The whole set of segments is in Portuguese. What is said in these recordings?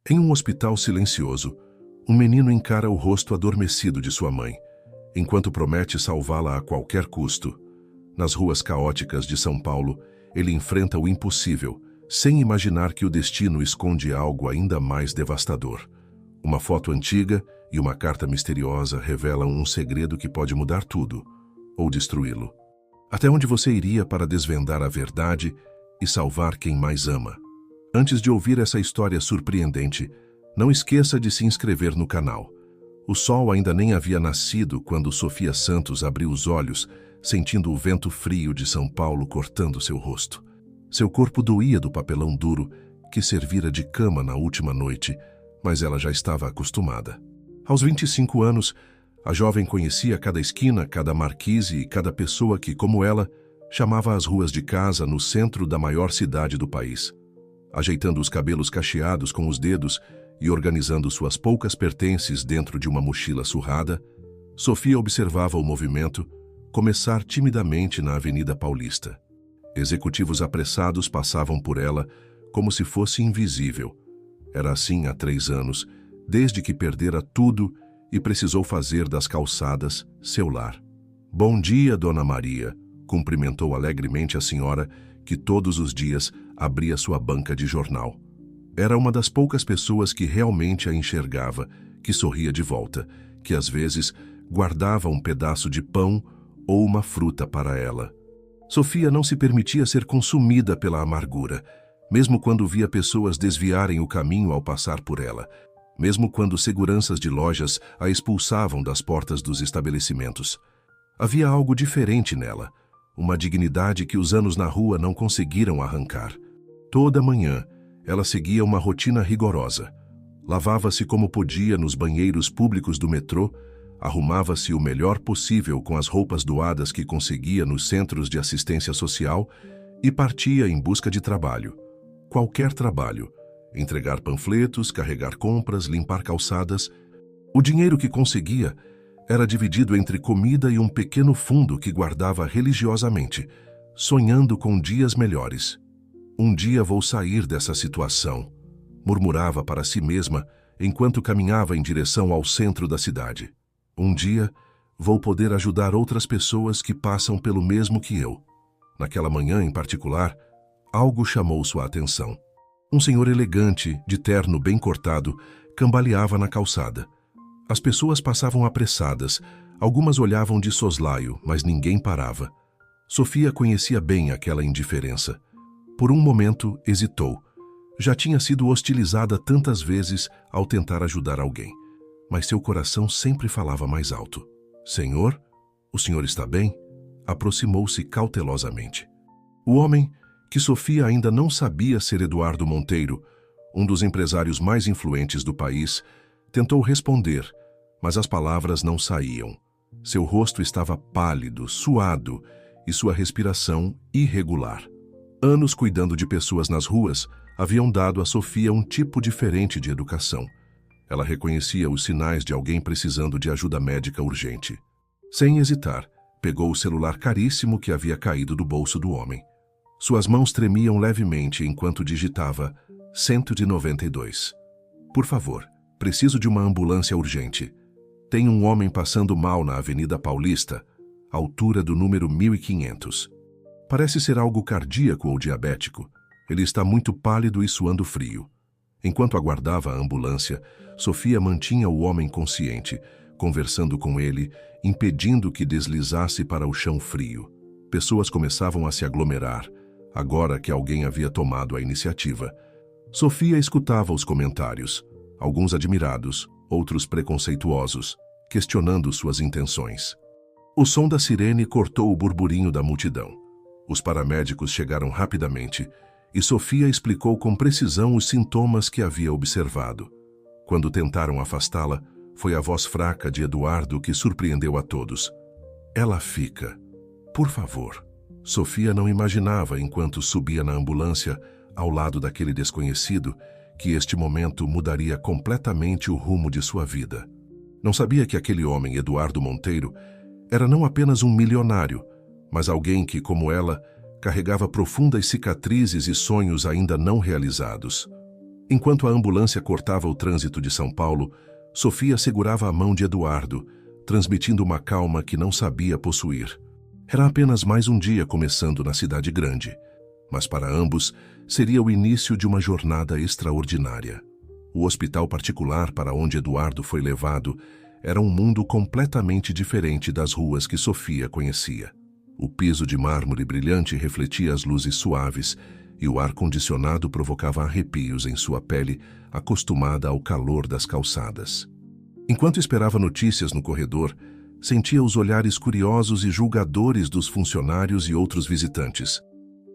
Em um hospital silencioso, um menino encara o rosto adormecido de sua mãe, enquanto promete salvá-la a qualquer custo. Nas ruas caóticas de São Paulo, ele enfrenta o impossível, sem imaginar que o destino esconde algo ainda mais devastador. Uma foto antiga e uma carta misteriosa revelam um segredo que pode mudar tudo, ou destruí-lo. Até onde você iria para desvendar a verdade e salvar quem mais ama? Antes de ouvir essa história surpreendente, não esqueça de se inscrever no canal. O sol ainda nem havia nascido quando Sofia Santos abriu os olhos, sentindo o vento frio de São Paulo cortando seu rosto. Seu corpo doía do papelão duro que servira de cama na última noite, mas ela já estava acostumada. Aos 25 anos, a jovem conhecia cada esquina, cada marquise e cada pessoa que, como ela, chamava as ruas de casa no centro da maior cidade do país. Ajeitando os cabelos cacheados com os dedos e organizando suas poucas pertences dentro de uma mochila surrada, Sofia observava o movimento começar timidamente na Avenida Paulista. Executivos apressados passavam por ela como se fosse invisível. Era assim há 3 anos, desde que perdera tudo e precisou fazer das calçadas seu lar. "Bom dia, Dona Maria", cumprimentou alegremente a senhora que todos os dias abria sua banca de jornal. Era uma das poucas pessoas que realmente a enxergava, que sorria de volta, que às vezes guardava um pedaço de pão ou uma fruta para ela. Sofia não se permitia ser consumida pela amargura, mesmo quando via pessoas desviarem o caminho ao passar por ela, mesmo quando seguranças de lojas a expulsavam das portas dos estabelecimentos. Havia algo diferente nela, uma dignidade que os anos na rua não conseguiram arrancar. Toda manhã, ela seguia uma rotina rigorosa. Lavava-se como podia nos banheiros públicos do metrô, arrumava-se o melhor possível com as roupas doadas que conseguia nos centros de assistência social e partia em busca de trabalho. Qualquer trabalho. Entregar panfletos, carregar compras, limpar calçadas. O dinheiro que conseguia era dividido entre comida e um pequeno fundo que guardava religiosamente, sonhando com dias melhores. "Um dia vou sair dessa situação", murmurava para si mesma enquanto caminhava em direção ao centro da cidade. "Um dia vou poder ajudar outras pessoas que passam pelo mesmo que eu." Naquela manhã em particular, algo chamou sua atenção. Um senhor elegante, de terno bem cortado, cambaleava na calçada. As pessoas passavam apressadas, algumas olhavam de soslaio, mas ninguém parava. Sofia conhecia bem aquela indiferença. Por um momento, hesitou. Já tinha sido hostilizada tantas vezes ao tentar ajudar alguém. Mas seu coração sempre falava mais alto. "Senhor, o senhor está bem?" Aproximou-se cautelosamente. O homem, que Sofia ainda não sabia ser Eduardo Monteiro, um dos empresários mais influentes do país, tentou responder, mas as palavras não saíam. Seu rosto estava pálido, suado e sua respiração irregular. Anos cuidando de pessoas nas ruas haviam dado a Sofia um tipo diferente de educação. Ela reconhecia os sinais de alguém precisando de ajuda médica urgente. Sem hesitar, pegou o celular caríssimo que havia caído do bolso do homem. Suas mãos tremiam levemente enquanto digitava 192. "Por favor, preciso de uma ambulância urgente. Tem um homem passando mal na Avenida Paulista, altura do número 1500. Parece ser algo cardíaco ou diabético. Ele está muito pálido e suando frio." Enquanto aguardava a ambulância, Sofia mantinha o homem consciente, conversando com ele, impedindo que deslizasse para o chão frio. Pessoas começavam a se aglomerar, agora que alguém havia tomado a iniciativa. Sofia escutava os comentários, alguns admirados, outros preconceituosos, questionando suas intenções. O som da sirene cortou o burburinho da multidão. Os paramédicos chegaram rapidamente e Sofia explicou com precisão os sintomas que havia observado. Quando tentaram afastá-la, foi a voz fraca de Eduardo que surpreendeu a todos. "Ela fica. Por favor." Sofia não imaginava, enquanto subia na ambulância, ao lado daquele desconhecido, que este momento mudaria completamente o rumo de sua vida. Não sabia que aquele homem, Eduardo Monteiro, era não apenas um milionário, mas alguém que, como ela, carregava profundas cicatrizes e sonhos ainda não realizados. Enquanto a ambulância cortava o trânsito de São Paulo, Sofia segurava a mão de Eduardo, transmitindo uma calma que não sabia possuir. Era apenas mais um dia começando na cidade grande, mas para ambos seria o início de uma jornada extraordinária. O hospital particular para onde Eduardo foi levado era um mundo completamente diferente das ruas que Sofia conhecia. O piso de mármore brilhante refletia as luzes suaves e o ar-condicionado provocava arrepios em sua pele, acostumada ao calor das calçadas. Enquanto esperava notícias no corredor, sentia os olhares curiosos e julgadores dos funcionários e outros visitantes.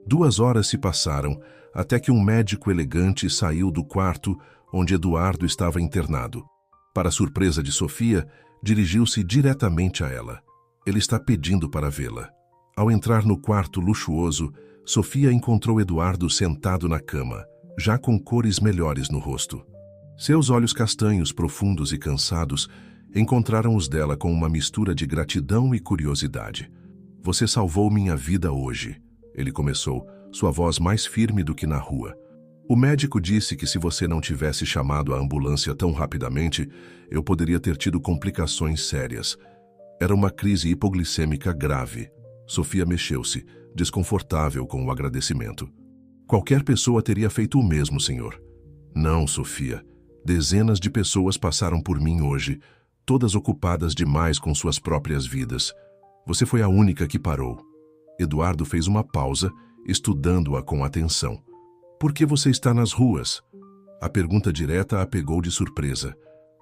2 horas se passaram até que um médico elegante saiu do quarto onde Eduardo estava internado. Para surpresa de Sofia, dirigiu-se diretamente a ela. Ele está pedindo para vê-la. Ao entrar no quarto luxuoso, Sofia encontrou Eduardo sentado na cama, já com cores melhores no rosto. Seus olhos castanhos, profundos e cansados, encontraram os dela com uma mistura de gratidão e curiosidade. "Você salvou minha vida hoje", ele começou, sua voz mais firme do que na rua. "O médico disse que se você não tivesse chamado a ambulância tão rapidamente, eu poderia ter tido complicações sérias. Era uma crise hipoglicêmica grave." Sofia mexeu-se, desconfortável com o agradecimento. "Qualquer pessoa teria feito o mesmo, senhor." "Não, Sofia. Dezenas de pessoas passaram por mim hoje, todas ocupadas demais com suas próprias vidas. Você foi a única que parou." Eduardo fez uma pausa, estudando-a com atenção. "Por que você está nas ruas?" A pergunta direta a pegou de surpresa.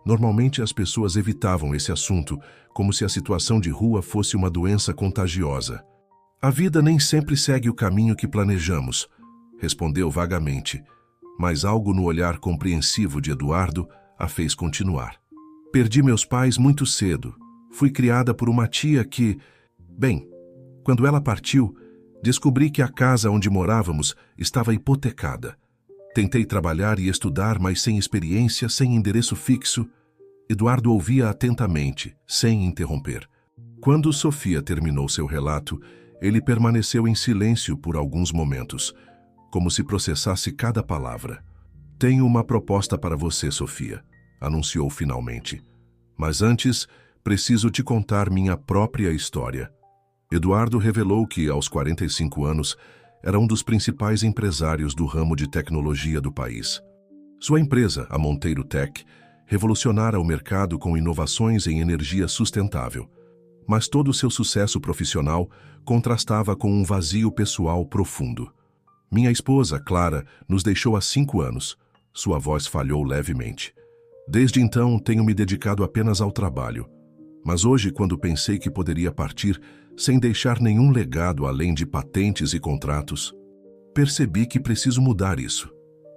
Normalmente as pessoas evitavam esse assunto, como se a situação de rua fosse uma doença contagiosa. "A vida nem sempre segue o caminho que planejamos", respondeu vagamente, mas algo no olhar compreensivo de Eduardo a fez continuar. "Perdi meus pais muito cedo. Fui criada por uma tia que... Bem, quando ela partiu, descobri que a casa onde morávamos estava hipotecada. Tentei trabalhar e estudar, mas sem experiência, sem endereço fixo." Eduardo ouvia atentamente, sem interromper. Quando Sofia terminou seu relato, ele permaneceu em silêncio por alguns momentos, como se processasse cada palavra. "Tenho uma proposta para você, Sofia", anunciou finalmente. "Mas antes, preciso te contar minha própria história." Eduardo revelou que, aos 45 anos, era um dos principais empresários do ramo de tecnologia do país. Sua empresa, a Monteiro Tech, revolucionara o mercado com inovações em energia sustentável. Mas todo o seu sucesso profissional contrastava com um vazio pessoal profundo. "Minha esposa, Clara, nos deixou há 5 anos. Sua voz falhou levemente. "Desde então, tenho me dedicado apenas ao trabalho. Mas hoje, quando pensei que poderia partir sem deixar nenhum legado além de patentes e contratos, percebi que preciso mudar isso."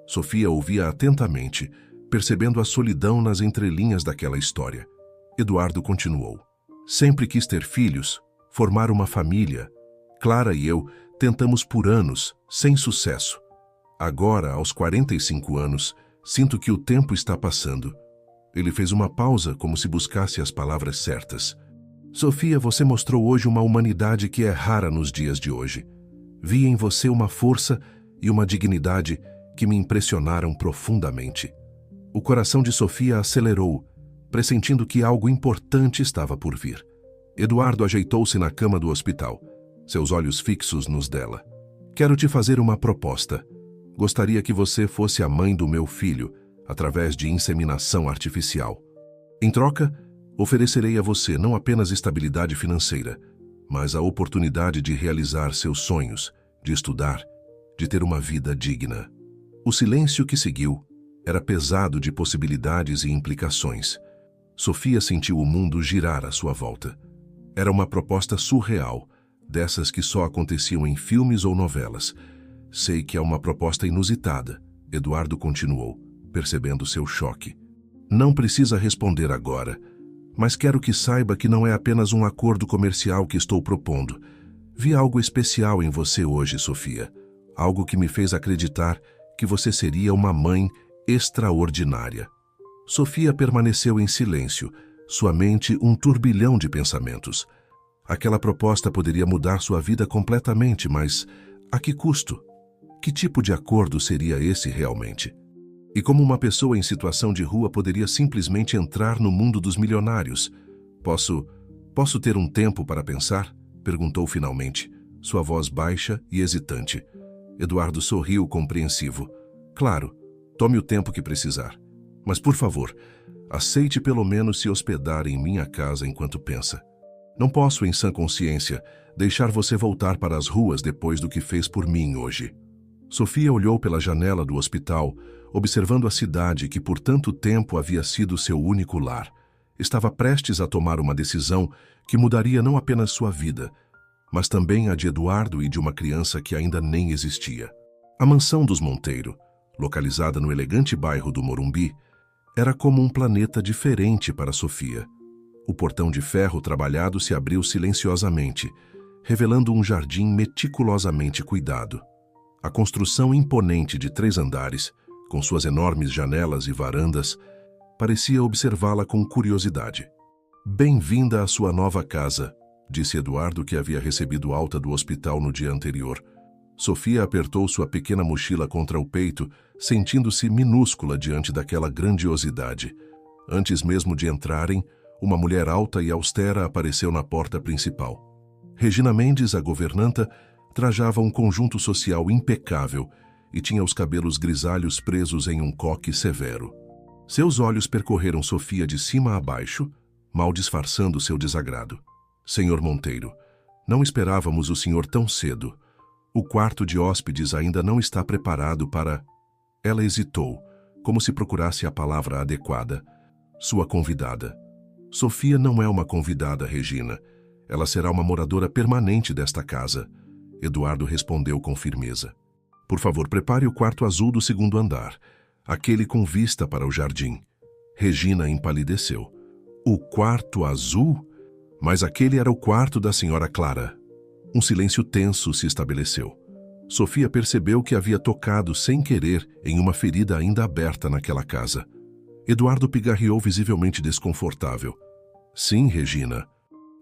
Sofia ouvia atentamente, percebendo a solidão nas entrelinhas daquela história. Eduardo continuou. "Sempre quis ter filhos, formar uma família. Clara e eu tentamos por anos, sem sucesso. Agora, aos 45 anos, sinto que o tempo está passando." Ele fez uma pausa, como se buscasse as palavras certas. "Sofia, você mostrou hoje uma humanidade que é rara nos dias de hoje. Vi em você uma força e uma dignidade que me impressionaram profundamente." O coração de Sofia acelerou, pressentindo que algo importante estava por vir. Eduardo ajeitou-se na cama do hospital, seus olhos fixos nos dela. "Quero te fazer uma proposta. Gostaria que você fosse a mãe do meu filho, através de inseminação artificial. Em troca, oferecerei a você não apenas estabilidade financeira, mas a oportunidade de realizar seus sonhos, de estudar, de ter uma vida digna." O silêncio que seguiu era pesado de possibilidades e implicações. Sofia sentiu o mundo girar à sua volta. Era uma proposta surreal, dessas que só aconteciam em filmes ou novelas. "Sei que é uma proposta inusitada", Eduardo continuou, percebendo seu choque. "Não precisa responder agora, mas quero que saiba que não é apenas um acordo comercial que estou propondo. Vi algo especial em você hoje, Sofia. Algo que me fez acreditar que você seria uma mãe extraordinária." Sofia permaneceu em silêncio, sua mente um turbilhão de pensamentos. Aquela proposta poderia mudar sua vida completamente, mas a que custo? Que tipo de acordo seria esse realmente? E como uma pessoa em situação de rua poderia simplesmente entrar no mundo dos milionários? Posso ter um tempo para pensar? Perguntou finalmente, sua voz baixa e hesitante. Eduardo sorriu compreensivo. Claro, tome o tempo que precisar. Mas, por favor, aceite pelo menos se hospedar em minha casa enquanto pensa. Não posso, em sã consciência, deixar você voltar para as ruas depois do que fez por mim hoje. Sofia olhou pela janela do hospital, observando a cidade que por tanto tempo havia sido seu único lar. Estava prestes a tomar uma decisão que mudaria não apenas sua vida, mas também a de Eduardo e de uma criança que ainda nem existia. A mansão dos Monteiro, localizada no elegante bairro do Morumbi, era como um planeta diferente para Sofia. O portão de ferro trabalhado se abriu silenciosamente, revelando um jardim meticulosamente cuidado. A construção imponente de 3 andares, com suas enormes janelas e varandas, parecia observá-la com curiosidade. Bem-vinda à sua nova casa, disse Eduardo, que havia recebido alta do hospital no dia anterior. Sofia apertou sua pequena mochila contra o peito, sentindo-se minúscula diante daquela grandiosidade. Antes mesmo de entrarem, uma mulher alta e austera apareceu na porta principal. Regina Mendes, a governanta, trajava um conjunto social impecável e tinha os cabelos grisalhos presos em um coque severo. Seus olhos percorreram Sofia de cima a baixo, mal disfarçando seu desagrado. Senhor Monteiro, não esperávamos o senhor tão cedo. O quarto de hóspedes ainda não está preparado para... Ela hesitou, como se procurasse a palavra adequada. Sua convidada. Sofia não é uma convidada, Regina. Ela será uma moradora permanente desta casa. Eduardo respondeu com firmeza. Por favor, prepare o quarto azul do 2º andar, aquele com vista para o jardim. Regina empalideceu. O quarto azul? Mas aquele era o quarto da senhora Clara. Um silêncio tenso se estabeleceu. Sofia percebeu que havia tocado sem querer em uma ferida ainda aberta naquela casa. Eduardo pigarreou visivelmente desconfortável. Sim, Regina.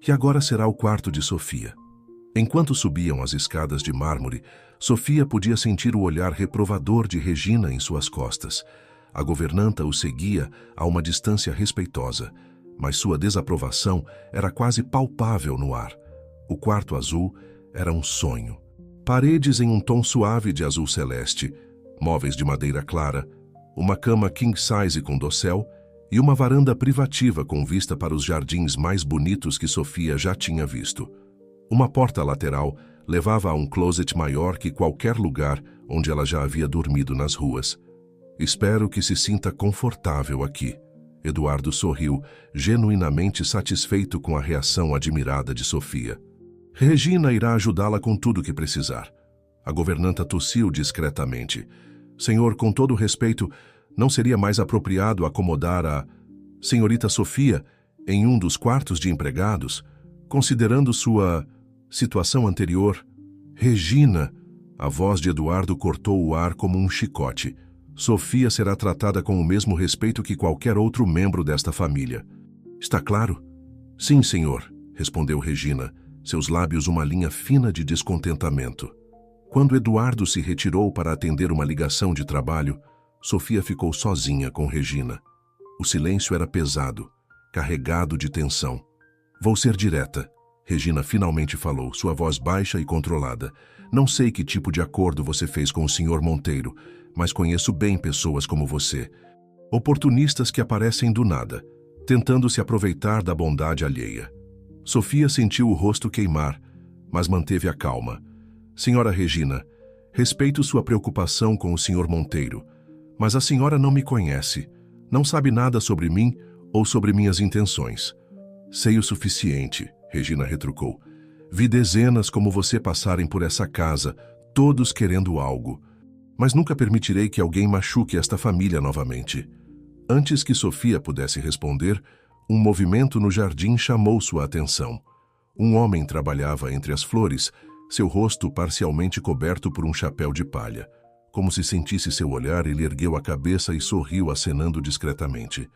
E agora será o quarto de Sofia. Enquanto subiam as escadas de mármore, Sofia podia sentir o olhar reprovador de Regina em suas costas. A governanta o seguia a uma distância respeitosa, mas sua desaprovação era quase palpável no ar. O quarto azul era um sonho. Paredes em um tom suave de azul celeste, móveis de madeira clara, uma cama king size com dossel e uma varanda privativa com vista para os jardins mais bonitos que Sofia já tinha visto. Uma porta lateral levava a um closet maior que qualquer lugar onde ela já havia dormido nas ruas. Espero que se sinta confortável aqui. Eduardo sorriu, genuinamente satisfeito com a reação admirada de Sofia. Regina irá ajudá-la com tudo o que precisar. A governanta tossiu discretamente. Senhor, com todo respeito, não seria mais apropriado acomodar a senhorita Sofia em um dos quartos de empregados, considerando sua situação anterior? Regina! A voz de Eduardo cortou o ar como um chicote. Sofia será tratada com o mesmo respeito que qualquer outro membro desta família. Está claro? Sim, senhor, respondeu Regina, seus lábios uma linha fina de descontentamento. Quando Eduardo se retirou para atender uma ligação de trabalho, Sofia ficou sozinha com Regina. O silêncio era pesado, carregado de tensão. Vou ser direta, Regina finalmente falou, sua voz baixa e controlada. Não sei que tipo de acordo você fez com o senhor Monteiro, mas conheço bem pessoas como você. Oportunistas que aparecem do nada, tentando se aproveitar da bondade alheia. Sofia sentiu o rosto queimar, mas manteve a calma. Senhora Regina, respeito sua preocupação com o senhor Monteiro, mas a senhora não me conhece, não sabe nada sobre mim ou sobre minhas intenções. Sei o suficiente, Regina retrucou. Vi dezenas como você passarem por essa casa, todos querendo algo. Mas nunca permitirei que alguém machuque esta família novamente. Antes que Sofia pudesse responder, um movimento no jardim chamou sua atenção. Um homem trabalhava entre as flores, seu rosto parcialmente coberto por um chapéu de palha. Como se sentisse seu olhar, ele ergueu a cabeça e sorriu, acenando discretamente.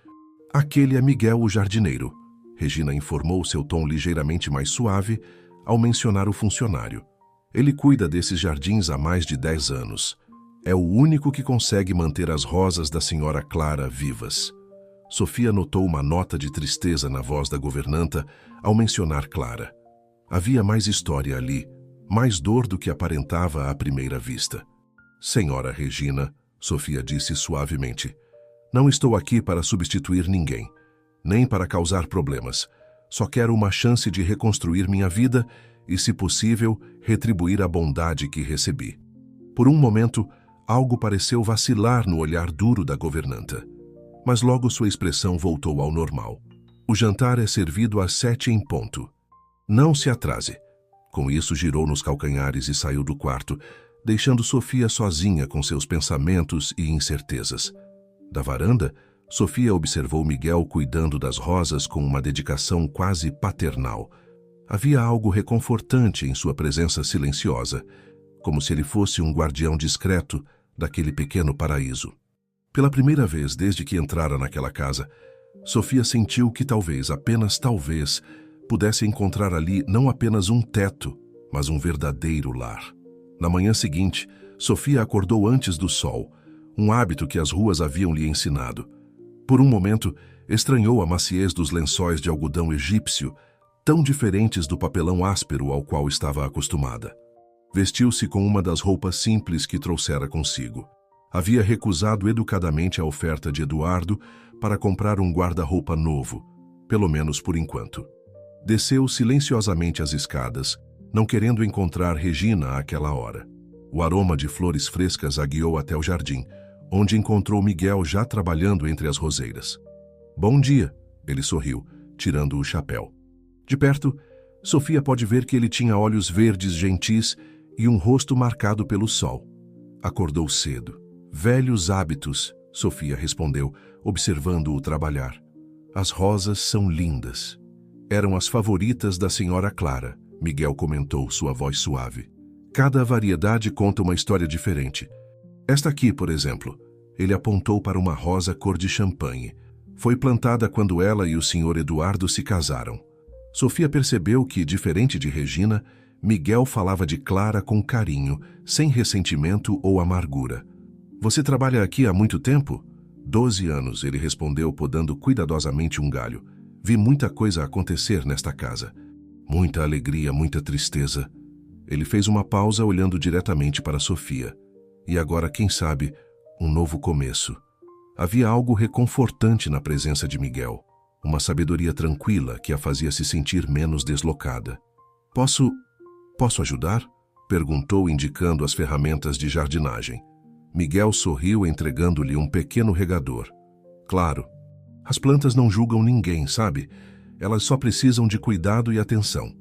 Aquele é Miguel, o jardineiro, Regina informou, seu tom ligeiramente mais suave ao mencionar o funcionário. Ele cuida desses jardins há mais de 10 anos. É o único que consegue manter as rosas da senhora Clara vivas. Sofia notou uma nota de tristeza na voz da governanta ao mencionar Clara. Havia mais história ali, mais dor do que aparentava à primeira vista. Senhora Regina, Sofia disse suavemente, não estou aqui para substituir ninguém, nem para causar problemas. Só quero uma chance de reconstruir minha vida e, se possível, retribuir a bondade que recebi. Por um momento, algo pareceu vacilar no olhar duro da governanta. Mas logo sua expressão voltou ao normal. O jantar é servido às 7 em ponto. Não se atrase. Com isso, girou nos calcanhares e saiu do quarto, deixando Sofia sozinha com seus pensamentos e incertezas. Da varanda, Sofia observou Miguel cuidando das rosas com uma dedicação quase paternal. Havia algo reconfortante em sua presença silenciosa, como se ele fosse um guardião discreto daquele pequeno paraíso. Pela primeira vez desde que entrara naquela casa, Sofia sentiu que talvez, apenas talvez, pudesse encontrar ali não apenas um teto, mas um verdadeiro lar. Na manhã seguinte, Sofia acordou antes do sol, um hábito que as ruas haviam lhe ensinado. Por um momento, estranhou a maciez dos lençóis de algodão egípcio, tão diferentes do papelão áspero ao qual estava acostumada. Vestiu-se com uma das roupas simples que trouxera consigo. Havia recusado educadamente a oferta de Eduardo para comprar um guarda-roupa novo, pelo menos por enquanto. Desceu silenciosamente as escadas, não querendo encontrar Regina àquela hora. O aroma de flores frescas a guiou até o jardim, onde encontrou Miguel já trabalhando entre as roseiras. Bom dia, ele sorriu, tirando o chapéu. De perto, Sofia pode ver que ele tinha olhos verdes gentis e um rosto marcado pelo sol. Acordou cedo. Velhos hábitos, Sofia respondeu, observando-o trabalhar. As rosas são lindas. Eram as favoritas da senhora Clara, Miguel comentou, sua voz suave. Cada variedade conta uma história diferente. Esta aqui, por exemplo, ele apontou para uma rosa cor de champanhe. Foi plantada quando ela e o senhor Eduardo se casaram. Sofia percebeu que, diferente de Regina, Miguel falava de Clara com carinho, sem ressentimento ou amargura. Você trabalha aqui há muito tempo? 12 anos, ele respondeu, podando cuidadosamente um galho. Vi muita coisa acontecer nesta casa. Muita alegria, muita tristeza. Ele fez uma pausa olhando diretamente para Sofia. E agora, quem sabe, um novo começo. Havia algo reconfortante na presença de Miguel. Uma sabedoria tranquila que a fazia se sentir menos deslocada. Posso ajudar? Perguntou, indicando as ferramentas de jardinagem. Miguel sorriu, entregando-lhe um pequeno regador. Claro. As plantas não julgam ninguém, sabe? Elas só precisam de cuidado e atenção.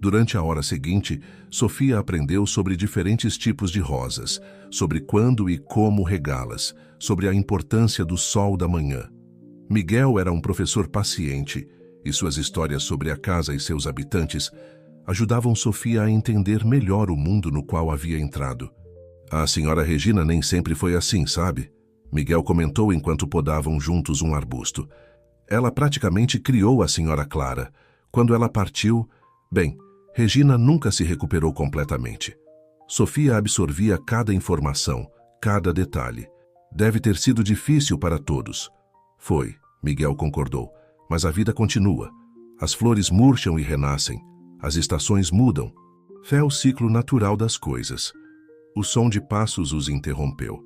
Durante a hora seguinte, Sofia aprendeu sobre diferentes tipos de rosas, sobre quando e como regá-las, sobre a importância do sol da manhã. Miguel era um professor paciente, e suas histórias sobre a casa e seus habitantes ajudavam Sofia a entender melhor o mundo no qual havia entrado. A senhora Regina nem sempre foi assim, sabe? Miguel comentou enquanto podavam juntos um arbusto. Ela praticamente criou a senhora Clara. Quando ela partiu, Regina nunca se recuperou completamente. Sofia absorvia cada informação, cada detalhe. Deve ter sido difícil para todos. Foi, Miguel concordou, mas a vida continua. As flores murcham e renascem. As estações mudam. É o ciclo natural das coisas. O som de passos os interrompeu.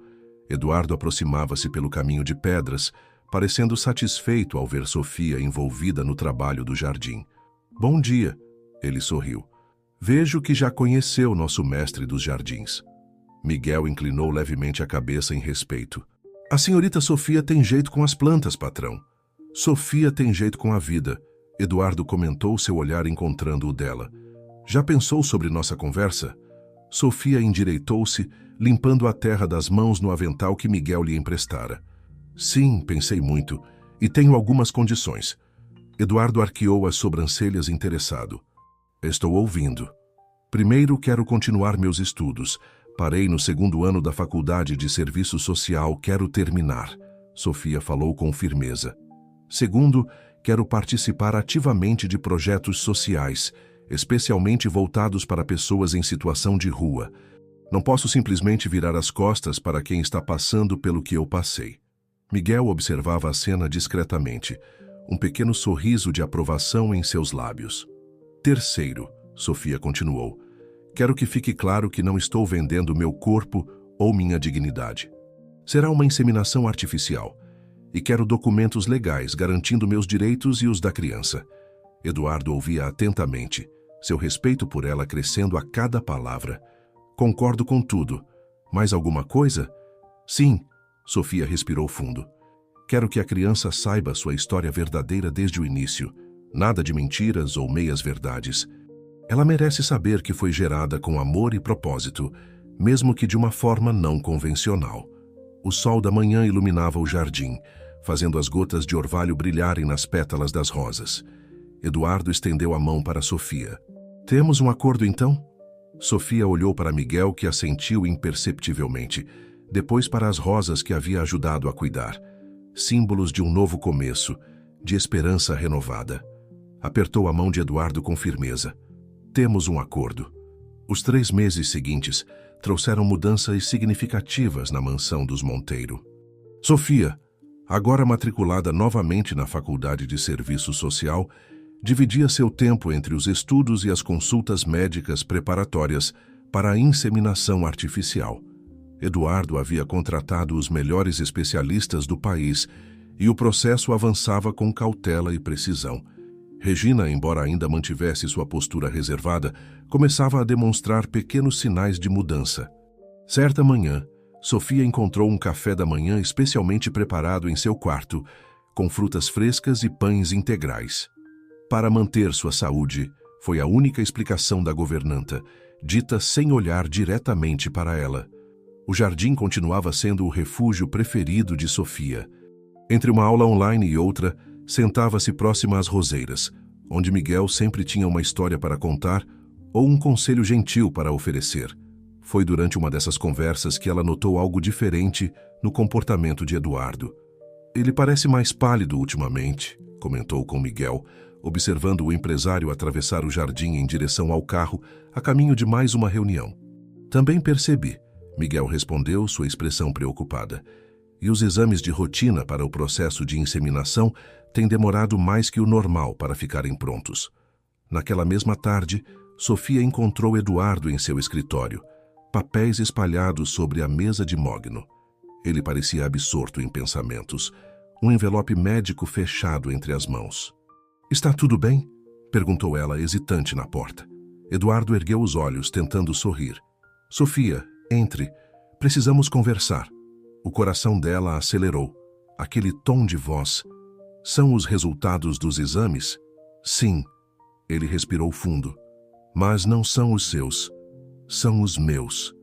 Eduardo aproximava-se pelo caminho de pedras, parecendo satisfeito ao ver Sofia envolvida no trabalho do jardim. Bom dia, ele sorriu. Vejo que já conheceu nosso mestre dos jardins. Miguel inclinou levemente a cabeça em respeito. A senhorita Sofia tem jeito com as plantas, patrão. Sofia tem jeito com a vida, Eduardo comentou, seu olhar encontrando o dela. Já pensou sobre nossa conversa? Sofia endireitou-se, limpando a terra das mãos no avental que Miguel lhe emprestara. Sim, pensei muito, e tenho algumas condições. Eduardo arqueou as sobrancelhas interessado. Estou ouvindo. Primeiro, quero continuar meus estudos. Parei no 2º ano da faculdade de serviço social, quero terminar. Sofia falou com firmeza. Segundo, quero participar ativamente de projetos sociais, especialmente voltados para pessoas em situação de rua. Não posso simplesmente virar as costas para quem está passando pelo que eu passei. Miguel observava a cena discretamente, um pequeno sorriso de aprovação em seus lábios. Terceiro, Sofia continuou, quero que fique claro que não estou vendendo meu corpo ou minha dignidade. Será uma inseminação artificial, e quero documentos legais garantindo meus direitos e os da criança. Eduardo ouvia atentamente, seu respeito por ela crescendo a cada palavra. Concordo com tudo. Mais alguma coisa? Sim, Sofia respirou fundo. Quero que a criança saiba sua história verdadeira desde o início. Nada de mentiras ou meias-verdades. Ela merece saber que foi gerada com amor e propósito, mesmo que de uma forma não convencional. O sol da manhã iluminava o jardim, fazendo as gotas de orvalho brilharem nas pétalas das rosas. Eduardo estendeu a mão para Sofia. Temos um acordo então? Sofia olhou para Miguel, que assentiu imperceptivelmente, depois para as rosas que havia ajudado a cuidar. Símbolos de um novo começo, de esperança renovada. Apertou a mão de Eduardo com firmeza. Temos um acordo. Os 3 meses seguintes trouxeram mudanças significativas na mansão dos Monteiro. Sofia, agora matriculada novamente na Faculdade de Serviço Social, dividia seu tempo entre os estudos e as consultas médicas preparatórias para a inseminação artificial. Eduardo havia contratado os melhores especialistas do país e o processo avançava com cautela e precisão. Regina, embora ainda mantivesse sua postura reservada, começava a demonstrar pequenos sinais de mudança. Certa manhã, Sofia encontrou um café da manhã especialmente preparado em seu quarto, com frutas frescas e pães integrais. Para manter sua saúde, foi a única explicação da governanta, dita sem olhar diretamente para ela. O jardim continuava sendo o refúgio preferido de Sofia. Entre uma aula online e outra, sentava-se próxima às roseiras, onde Miguel sempre tinha uma história para contar ou um conselho gentil para oferecer. Foi durante uma dessas conversas que ela notou algo diferente no comportamento de Eduardo. Ele parece mais pálido ultimamente, comentou com Miguel, observando o empresário atravessar o jardim em direção ao carro, a caminho de mais uma reunião. Também percebi, Miguel respondeu, sua expressão preocupada. E os exames de rotina para o processo de inseminação têm demorado mais que o normal para ficarem prontos. Naquela mesma tarde, Sofia encontrou Eduardo em seu escritório, papéis espalhados sobre a mesa de mogno. Ele parecia absorto em pensamentos, um envelope médico fechado entre as mãos. Está tudo bem? Perguntou ela, hesitante na porta. Eduardo ergueu os olhos, tentando sorrir. Sofia, entre. Precisamos conversar. O coração dela acelerou. Aquele tom de voz. São os resultados dos exames? Sim. Ele respirou fundo. Mas não são os seus. São os meus.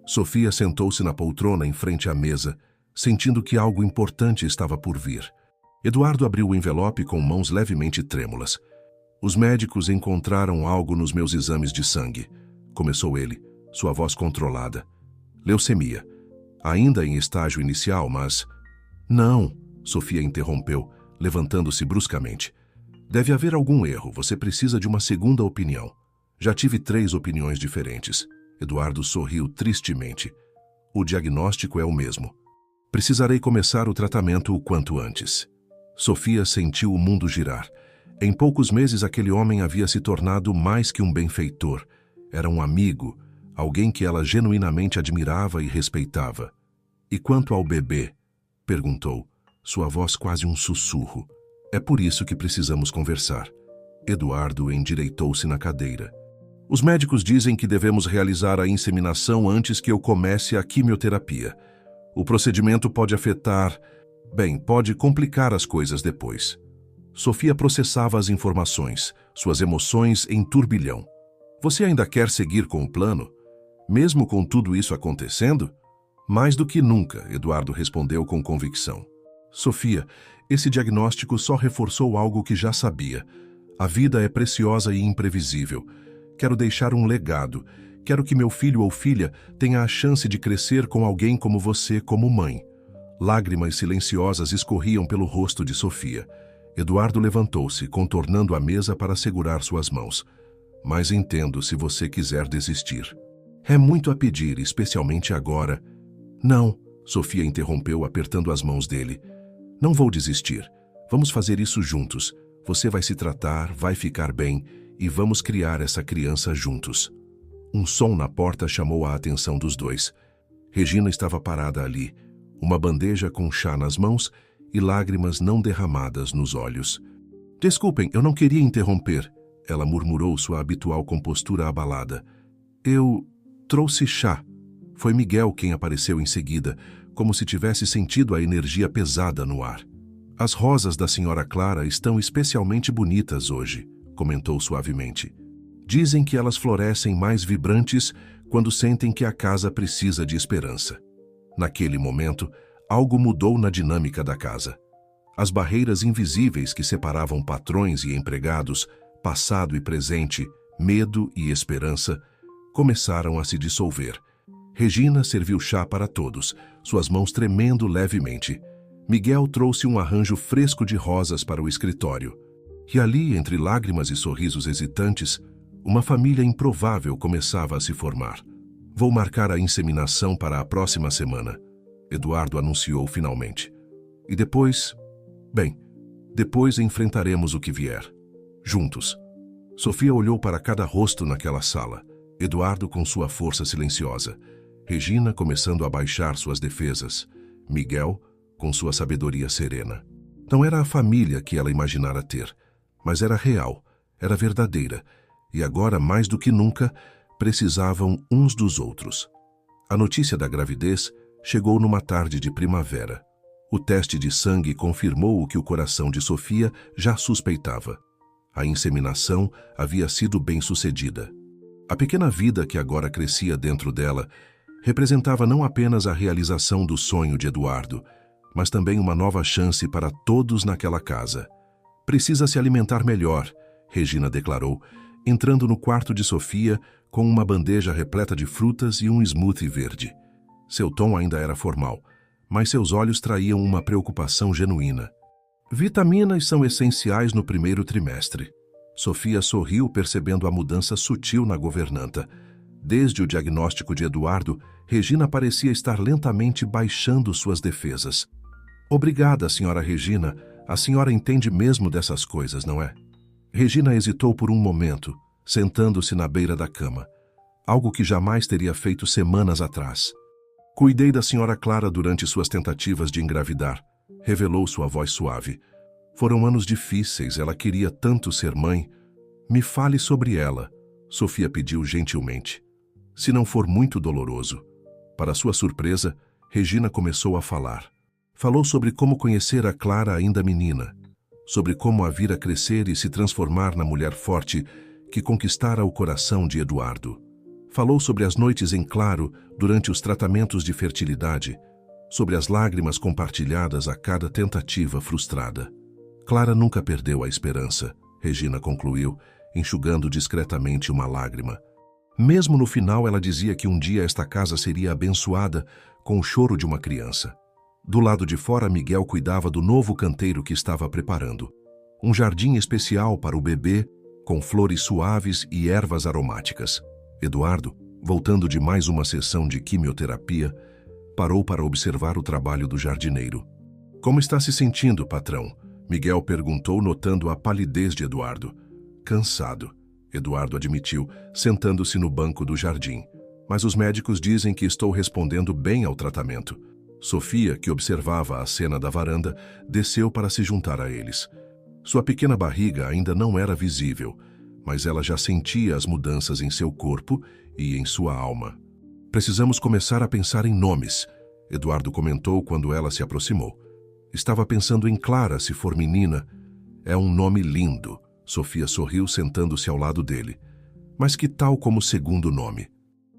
Sofia sentou-se na poltrona em frente à mesa, sentindo que algo importante estava por vir. Eduardo abriu o envelope com mãos levemente trêmulas. Os médicos encontraram algo nos meus exames de sangue. Começou ele, sua voz controlada. Leucemia. Ainda em estágio inicial, mas... Não, Sofia interrompeu, levantando-se bruscamente. Deve haver algum erro, você precisa de uma segunda opinião. Já tive 3 opiniões diferentes. Eduardo sorriu tristemente. O diagnóstico é o mesmo. Precisarei começar o tratamento o quanto antes. Sofia sentiu o mundo girar. Em poucos meses aquele homem havia se tornado mais que um benfeitor. Era um amigo, alguém que ela genuinamente admirava e respeitava. E quanto ao bebê? Perguntou, sua voz quase um sussurro. É por isso que precisamos conversar. Eduardo endireitou-se na cadeira. Os médicos dizem que devemos realizar a inseminação antes que eu comece a quimioterapia. O procedimento pode afetar... pode complicar as coisas depois. Sofia processava as informações, suas emoções em turbilhão. Você ainda quer seguir com o plano? Mesmo com tudo isso acontecendo? Mais do que nunca, Eduardo respondeu com convicção. Sofia, esse diagnóstico só reforçou algo que já sabia. A vida é preciosa e imprevisível. Quero deixar um legado. Quero que meu filho ou filha tenha a chance de crescer com alguém como você, como mãe. Lágrimas silenciosas escorriam pelo rosto de Sofia. Eduardo levantou-se, contornando a mesa para segurar suas mãos. Mas entendo se você quiser desistir. É muito a pedir, especialmente agora. Não, Sofia interrompeu, apertando as mãos dele. Não vou desistir. Vamos fazer isso juntos. Você vai se tratar, vai ficar bem e vamos criar essa criança juntos. Um som na porta chamou a atenção dos dois. Regina estava parada ali, uma bandeja com chá nas mãos e lágrimas não derramadas nos olhos. Desculpem, eu não queria interromper, ela murmurou, sua habitual compostura abalada. Eu trouxe chá. Foi Miguel quem apareceu em seguida, como se tivesse sentido a energia pesada no ar. As rosas da senhora Clara estão especialmente bonitas hoje, comentou suavemente. Dizem que elas florescem mais vibrantes quando sentem que a casa precisa de esperança. Naquele momento, algo mudou na dinâmica da casa. As barreiras invisíveis que separavam patrões e empregados, passado e presente, medo e esperança, começaram a se dissolver. Regina serviu chá para todos, suas mãos tremendo levemente. Miguel trouxe um arranjo fresco de rosas para o escritório. E ali, entre lágrimas e sorrisos hesitantes, uma família improvável começava a se formar. Vou marcar a inseminação para a próxima semana, Eduardo anunciou finalmente. E depois... Bem, depois enfrentaremos o que vier. Juntos. Sofia olhou para cada rosto naquela sala. Eduardo com sua força silenciosa. Regina começando a baixar suas defesas. Miguel com sua sabedoria serena. Não era a família que ela imaginara ter, mas era real, era verdadeira, e agora, mais do que nunca, precisavam uns dos outros. A notícia da gravidez chegou numa tarde de primavera. O teste de sangue confirmou o que o coração de Sofia já suspeitava. A inseminação havia sido bem-sucedida. A pequena vida que agora crescia dentro dela representava não apenas a realização do sonho de Eduardo, mas também uma nova chance para todos naquela casa. Precisa se alimentar melhor, Regina declarou, entrando no quarto de Sofia com uma bandeja repleta de frutas e um smoothie verde. Seu tom ainda era formal, mas seus olhos traíam uma preocupação genuína. Vitaminas são essenciais no primeiro trimestre. Sofia sorriu, percebendo a mudança sutil na governanta. Desde o diagnóstico de Eduardo, Regina parecia estar lentamente baixando suas defesas. Obrigada, senhora Regina. A senhora entende mesmo dessas coisas, não é? Regina hesitou por um momento, sentando-se na beira da cama. Algo que jamais teria feito semanas atrás. Cuidei da senhora Clara durante suas tentativas de engravidar, revelou sua voz suave. Foram anos difíceis, ela queria tanto ser mãe. Me fale sobre ela, Sofia pediu gentilmente. Se não for muito doloroso. Para sua surpresa, Regina começou a falar. Falou sobre como conhecer a Clara ainda menina, sobre como a vir a crescer e se transformar na mulher forte que conquistara o coração de Eduardo. Falou sobre as noites em claro durante os tratamentos de fertilidade, sobre as lágrimas compartilhadas a cada tentativa frustrada. Clara nunca perdeu a esperança, Regina concluiu, enxugando discretamente uma lágrima. Mesmo no final, ela dizia que um dia esta casa seria abençoada com o choro de uma criança. Do lado de fora, Miguel cuidava do novo canteiro que estava preparando. Um jardim especial para o bebê, com flores suaves e ervas aromáticas. Eduardo, voltando de mais uma sessão de quimioterapia, parou para observar o trabalho do jardineiro. Como está se sentindo, patrão? Miguel perguntou, notando a palidez de Eduardo. Cansado, Eduardo admitiu, sentando-se no banco do jardim. Mas os médicos dizem que estou respondendo bem ao tratamento. Sofia, que observava a cena da varanda, desceu para se juntar a eles. Sua pequena barriga ainda não era visível, mas ela já sentia as mudanças em seu corpo e em sua alma. Precisamos começar a pensar em nomes, Eduardo comentou quando ela se aproximou. Estava pensando em Clara, se for menina. É um nome lindo, Sofia sorriu, sentando-se ao lado dele. Mas que tal como segundo nome?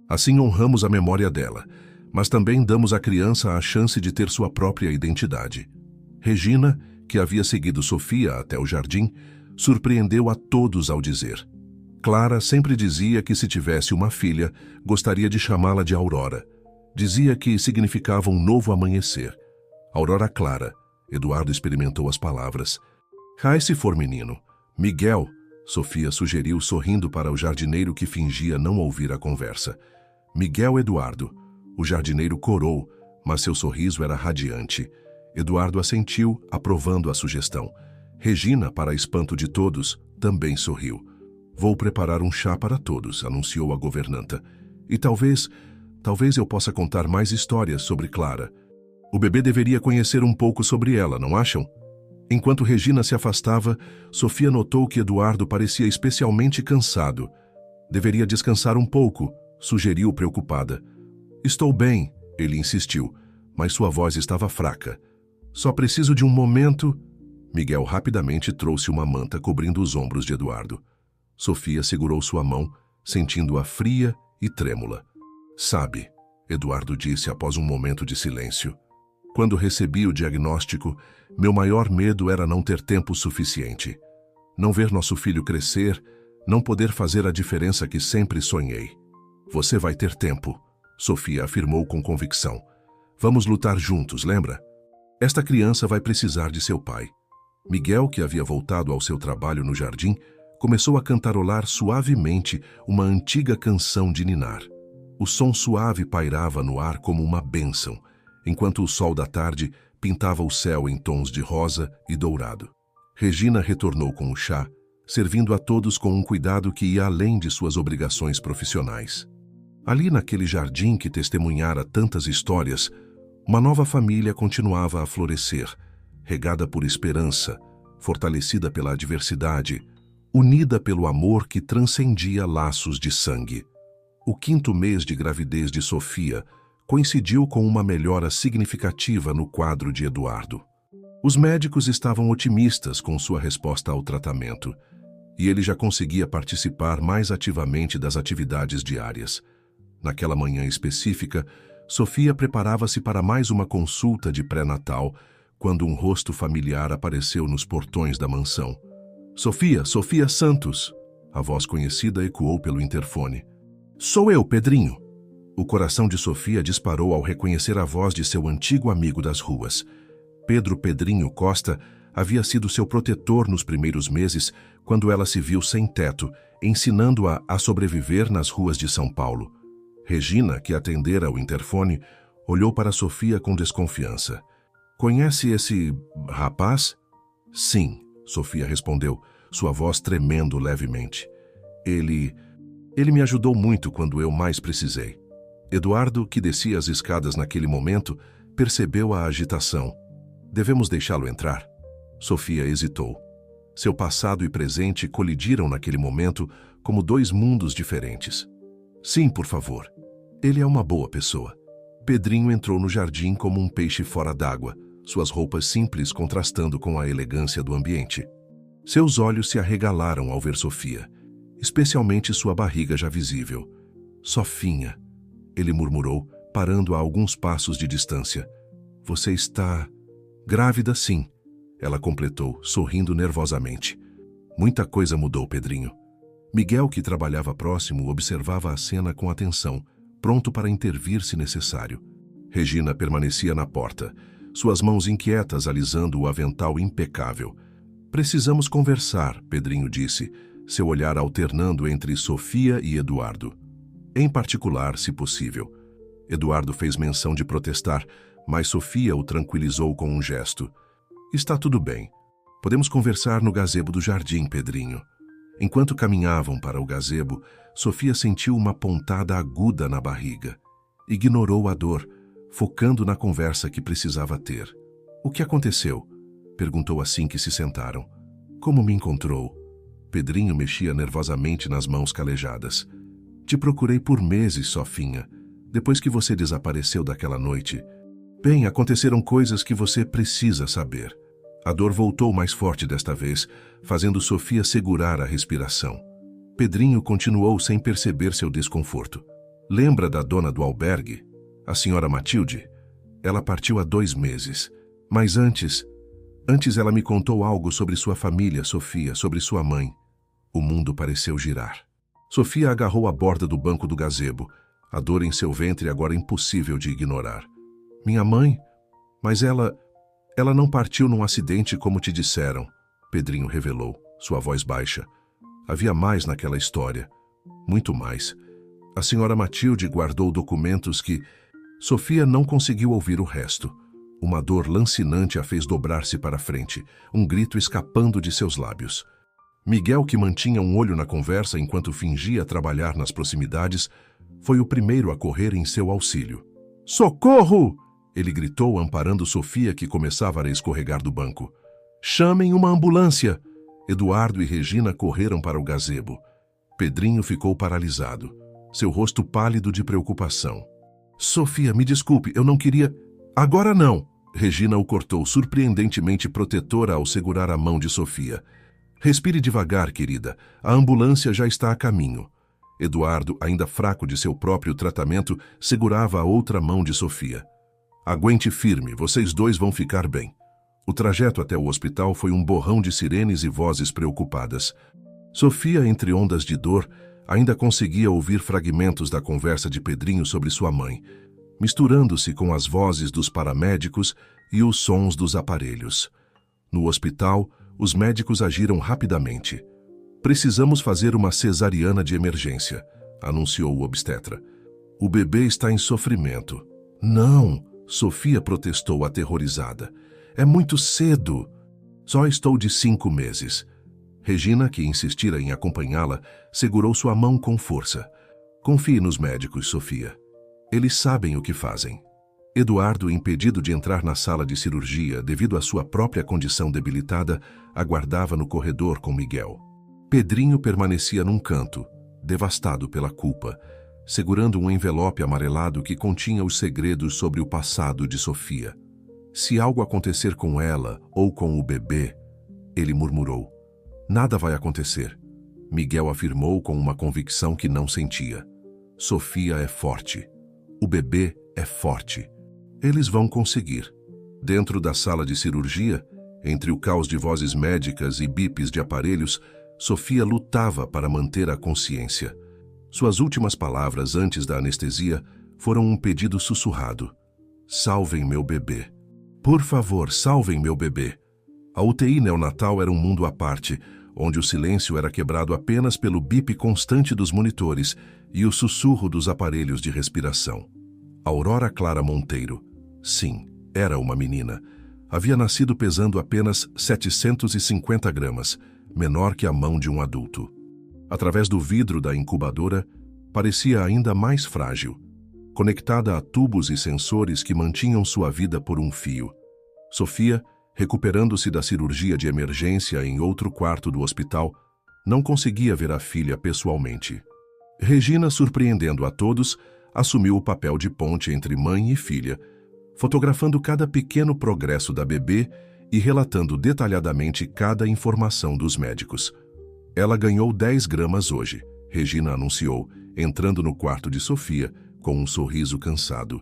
Assim honramos a memória dela, mas também damos à criança a chance de ter sua própria identidade. Regina, que havia seguido Sofia até o jardim, surpreendeu a todos ao dizer. Clara sempre dizia que se tivesse uma filha, gostaria de chamá-la de Aurora. Dizia que significava um novo amanhecer. Aurora Clara, Eduardo experimentou as palavras. Ai, se for menino. Miguel, Sofia sugeriu sorrindo para o jardineiro que fingia não ouvir a conversa. Miguel Eduardo. O jardineiro corou, mas seu sorriso era radiante. Eduardo assentiu, aprovando a sugestão. Regina, para espanto de todos, também sorriu. Vou preparar um chá para todos, anunciou a governanta. E talvez eu possa contar mais histórias sobre Clara. O bebê deveria conhecer um pouco sobre ela, não acham? Enquanto Regina se afastava, Sofia notou que Eduardo parecia especialmente cansado. Deveria descansar um pouco, sugeriu preocupada. Estou bem, ele insistiu, mas sua voz estava fraca. Só preciso de um momento. Miguel rapidamente trouxe uma manta cobrindo os ombros de Eduardo. Sofia segurou sua mão, sentindo-a fria e trêmula. Sabe, Eduardo disse após um momento de silêncio. Quando recebi o diagnóstico, meu maior medo era não ter tempo suficiente. Não ver nosso filho crescer, não poder fazer a diferença que sempre sonhei. Você vai ter tempo, Sofia afirmou com convicção. Vamos lutar juntos, lembra? Esta criança vai precisar de seu pai. Miguel, que havia voltado ao seu trabalho no jardim, começou a cantarolar suavemente uma antiga canção de ninar. O som suave pairava no ar como uma bênção, enquanto o sol da tarde pintava o céu em tons de rosa e dourado. Regina retornou com o chá, servindo a todos com um cuidado que ia além de suas obrigações profissionais. Ali naquele jardim que testemunhara tantas histórias, uma nova família continuava a florescer, regada por esperança, fortalecida pela adversidade, unida pelo amor que transcendia laços de sangue. O 5º mês de gravidez de Sofia coincidiu com uma melhora significativa no quadro de Eduardo. Os médicos estavam otimistas com sua resposta ao tratamento, e ele já conseguia participar mais ativamente das atividades diárias. Naquela manhã específica, Sofia preparava-se para mais uma consulta de pré-natal, quando um rosto familiar apareceu nos portões da mansão. Sofia Santos! A voz conhecida ecoou pelo interfone. Sou eu, Pedrinho! O coração de Sofia disparou ao reconhecer a voz de seu antigo amigo das ruas. Pedrinho Costa havia sido seu protetor nos primeiros meses, quando ela se viu sem teto, ensinando-a a sobreviver nas ruas de São Paulo. Regina, que atendera o interfone, olhou para Sofia com desconfiança. Conhece esse rapaz? Sim, Sofia respondeu, sua voz tremendo levemente. Ele me ajudou muito quando eu mais precisei. Eduardo, que descia as escadas naquele momento, percebeu a agitação. Devemos deixá-lo entrar? Sofia hesitou. Seu passado e presente colidiram naquele momento como dois mundos diferentes. Sim, por favor. Ele é uma boa pessoa. Pedrinho entrou no jardim como um peixe fora d'água, suas roupas simples contrastando com a elegância do ambiente. Seus olhos se arregalaram ao ver Sofia, especialmente sua barriga já visível. Sofinha, ele murmurou, parando a alguns passos de distância. Você está grávida, sim, ela completou, sorrindo nervosamente. Muita coisa mudou, Pedrinho. Miguel, que trabalhava próximo, observava a cena com atenção, pronto para intervir se necessário. Regina permanecia na porta, suas mãos inquietas alisando o avental impecável. Precisamos conversar, Pedrinho disse, seu olhar alternando entre Sofia e Eduardo. Em particular, se possível. Eduardo fez menção de protestar, mas Sofia o tranquilizou com um gesto. Está tudo bem. Podemos conversar no gazebo do jardim, Pedrinho. Enquanto caminhavam para o gazebo, Sofia sentiu uma pontada aguda na barriga. Ignorou a dor, focando na conversa que precisava ter. O que aconteceu? Perguntou assim que se sentaram. Como me encontrou? Pedrinho mexia nervosamente nas mãos calejadas. Te procurei por meses, Sofinha, depois que você desapareceu daquela noite. Bem, aconteceram coisas que você precisa saber. A dor voltou mais forte desta vez, fazendo Sofia segurar a respiração. Pedrinho continuou sem perceber seu desconforto. Lembra da dona do albergue? A senhora Matilde? Ela partiu há 2 meses. Mas antes ela me contou algo sobre sua família, Sofia, sobre sua mãe. O mundo pareceu girar. Sofia agarrou a borda do banco do gazebo, a dor em seu ventre agora impossível de ignorar. Minha mãe? Mas ela não partiu num acidente como te disseram, Pedrinho revelou, sua voz baixa. Havia mais naquela história. Muito mais. A senhora Matilde guardou documentos que... Sofia não conseguiu ouvir o resto. Uma dor lancinante a fez dobrar-se para frente, um grito escapando de seus lábios. Miguel, que mantinha um olho na conversa enquanto fingia trabalhar nas proximidades, foi o primeiro a correr em seu auxílio. "Socorro!" ele gritou, amparando Sofia, que começava a escorregar do banco. "Chamem uma ambulância!" Eduardo e Regina correram para o gazebo. Pedrinho ficou paralisado, seu rosto pálido de preocupação. "Sofia, me desculpe, eu não queria... Agora não!" Regina o cortou, surpreendentemente protetora ao segurar a mão de Sofia. "Respire devagar, querida. A ambulância já está a caminho." Eduardo, ainda fraco de seu próprio tratamento, segurava a outra mão de Sofia. "Aguente firme, vocês dois vão ficar bem." O trajeto até o hospital foi um borrão de sirenes e vozes preocupadas. Sofia, entre ondas de dor, ainda conseguia ouvir fragmentos da conversa de Pedrinho sobre sua mãe, misturando-se com as vozes dos paramédicos e os sons dos aparelhos. No hospital, os médicos agiram rapidamente. "Precisamos fazer uma cesariana de emergência", anunciou o obstetra. "O bebê está em sofrimento." "Não!" Sofia protestou aterrorizada. "É muito cedo." "Só estou de 5 meses." Regina, que insistira em acompanhá-la, segurou sua mão com força. "Confie nos médicos, Sofia. Eles sabem o que fazem." Eduardo, impedido de entrar na sala de cirurgia devido à sua própria condição debilitada, aguardava no corredor com Miguel. Pedrinho permanecia num canto, devastado pela culpa, segurando um envelope amarelado que continha os segredos sobre o passado de Sofia. "Se algo acontecer com ela ou com o bebê," ele murmurou. "Nada vai acontecer." Miguel afirmou com uma convicção que não sentia. "Sofia é forte. O bebê é forte. Eles vão conseguir." Dentro da sala de cirurgia, entre o caos de vozes médicas e bips de aparelhos, Sofia lutava para manter a consciência. Suas últimas palavras antes da anestesia foram um pedido sussurrado. "Salvem meu bebê. Por favor, salvem meu bebê." A UTI neonatal era um mundo à parte, onde o silêncio era quebrado apenas pelo bip constante dos monitores e o sussurro dos aparelhos de respiração. Aurora Clara Monteiro. Sim, era uma menina. Havia nascido pesando apenas 750 gramas, menor que a mão de um adulto. Através do vidro da incubadora, parecia ainda mais frágil, conectada a tubos e sensores que mantinham sua vida por um fio. Sofia, recuperando-se da cirurgia de emergência em outro quarto do hospital, não conseguia ver a filha pessoalmente. Regina, surpreendendo a todos, assumiu o papel de ponte entre mãe e filha, fotografando cada pequeno progresso da bebê e relatando detalhadamente cada informação dos médicos. "Ela ganhou 10 gramas hoje", Regina anunciou, entrando no quarto de Sofia com um sorriso cansado.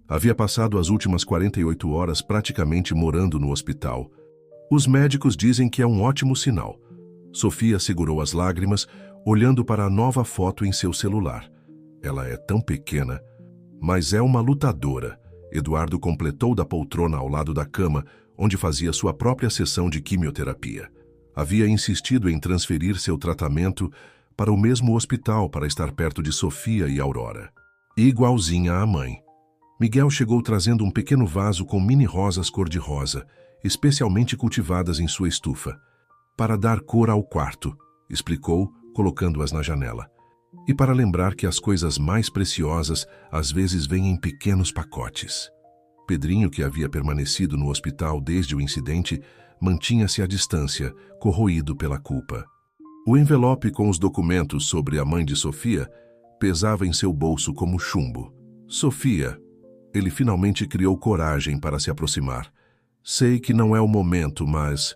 Havia passado as últimas 48 horas praticamente morando no hospital. "Os médicos dizem que é um ótimo sinal." Sofia segurou as lágrimas, olhando para a nova foto em seu celular. "Ela é tão pequena, mas é uma lutadora." Eduardo completou da poltrona ao lado da cama, onde fazia sua própria sessão de quimioterapia. Havia insistido em transferir seu tratamento para o mesmo hospital para estar perto de Sofia e Aurora. Igualzinha à mãe. Miguel chegou trazendo um pequeno vaso com mini rosas cor-de-rosa, especialmente cultivadas em sua estufa. "Para dar cor ao quarto", explicou, colocando-as na janela. "E para lembrar que as coisas mais preciosas às vezes vêm em pequenos pacotes." Pedrinho, que havia permanecido no hospital desde o incidente, mantinha-se à distância, corroído pela culpa. O envelope com os documentos sobre a mãe de Sofia pesava em seu bolso como chumbo. "Sofia." Ele finalmente criou coragem para se aproximar. "Sei que não é o momento, mas..."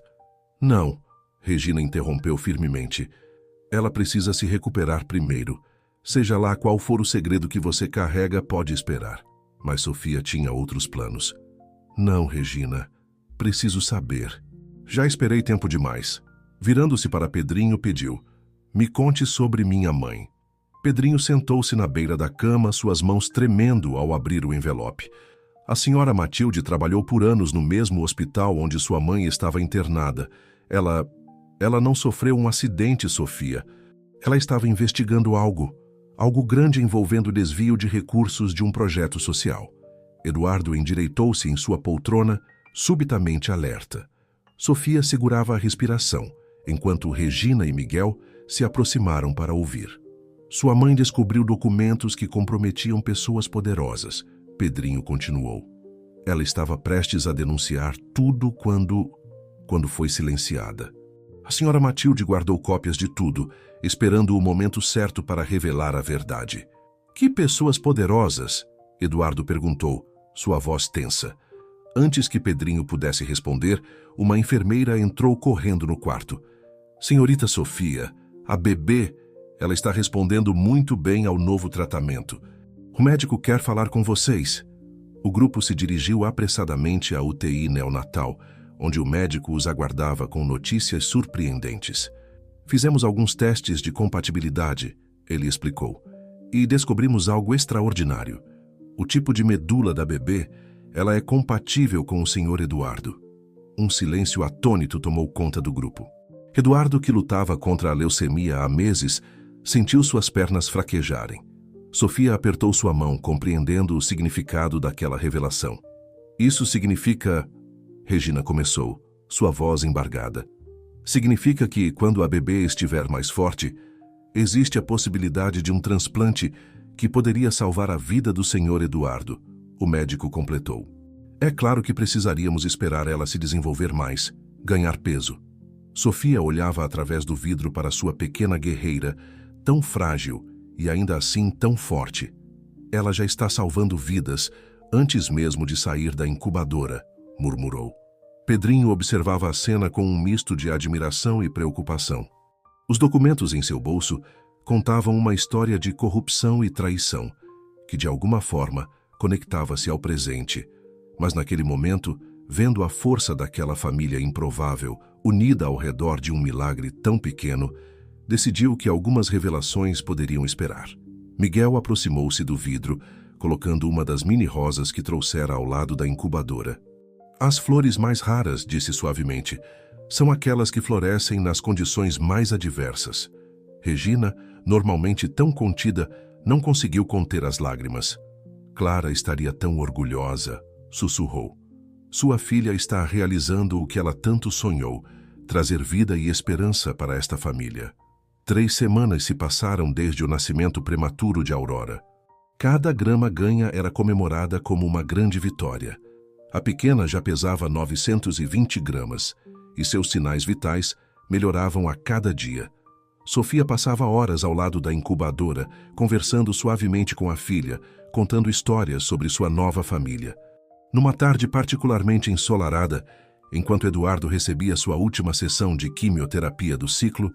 "Não", Regina interrompeu firmemente. "Ela precisa se recuperar primeiro. Seja lá qual for o segredo que você carrega, pode esperar." Mas Sofia tinha outros planos. "Não, Regina. Preciso saber." "Já esperei tempo demais." Virando-se para Pedrinho, pediu: "Me conte sobre minha mãe." Pedrinho sentou-se na beira da cama, suas mãos tremendo ao abrir o envelope. A senhora Matilde trabalhou por anos no mesmo hospital onde sua mãe estava internada. Ela não sofreu um acidente, Sofia. Ela estava investigando algo. Algo grande envolvendo o desvio de recursos de um projeto social. Eduardo endireitou-se em sua poltrona, subitamente alerta. Sofia segurava a respiração, enquanto Regina e Miguel se aproximaram para ouvir. Sua mãe descobriu documentos que comprometiam pessoas poderosas. Pedrinho continuou. Ela estava prestes a denunciar tudo quando foi silenciada. A senhora Matilde guardou cópias de tudo, esperando o momento certo para revelar a verdade. Que pessoas poderosas? Eduardo perguntou, sua voz tensa. Antes que Pedrinho pudesse responder, uma enfermeira entrou correndo no quarto. Senhorita Sofia, a bebê, ela está respondendo muito bem ao novo tratamento. O médico quer falar com vocês. O grupo se dirigiu apressadamente à UTI neonatal, onde o médico os aguardava com notícias surpreendentes. Fizemos alguns testes de compatibilidade, ele explicou, e descobrimos algo extraordinário. O tipo de medula da bebê, ela é compatível com o Sr. Eduardo. Um silêncio atônito tomou conta do grupo. Eduardo, que lutava contra a leucemia há meses, sentiu suas pernas fraquejarem. Sofia apertou sua mão, compreendendo o significado daquela revelação. Isso significa... Regina começou, sua voz embargada. Significa que, quando a bebê estiver mais forte, existe a possibilidade de um transplante que poderia salvar a vida do Sr. Eduardo, o médico completou. É claro que precisaríamos esperar ela se desenvolver mais, ganhar peso. Sofia olhava através do vidro para sua pequena guerreira, tão frágil e ainda assim tão forte. Ela já está salvando vidas antes mesmo de sair da incubadora, murmurou. Pedrinho observava a cena com um misto de admiração e preocupação. Os documentos em seu bolso contavam uma história de corrupção e traição, que de alguma forma conectava-se ao presente. Mas naquele momento, vendo a força daquela família improvável, unida ao redor de um milagre tão pequeno, decidiu que algumas revelações poderiam esperar. Miguel aproximou-se do vidro, colocando uma das mini-rosas que trouxera ao lado da incubadora. As flores mais raras, disse suavemente, são aquelas que florescem nas condições mais adversas. Regina, normalmente tão contida, não conseguiu conter as lágrimas. Clara estaria tão orgulhosa, sussurrou. Sua filha está realizando o que ela tanto sonhou, trazer vida e esperança para esta família. 3 semanas se passaram desde o nascimento prematuro de Aurora. Cada grama ganha era comemorada como uma grande vitória. A pequena já pesava 920 gramas, e seus sinais vitais melhoravam a cada dia. Sofia passava horas ao lado da incubadora, conversando suavemente com a filha, contando histórias sobre sua nova família. Numa tarde particularmente ensolarada, enquanto Eduardo recebia sua última sessão de quimioterapia do ciclo,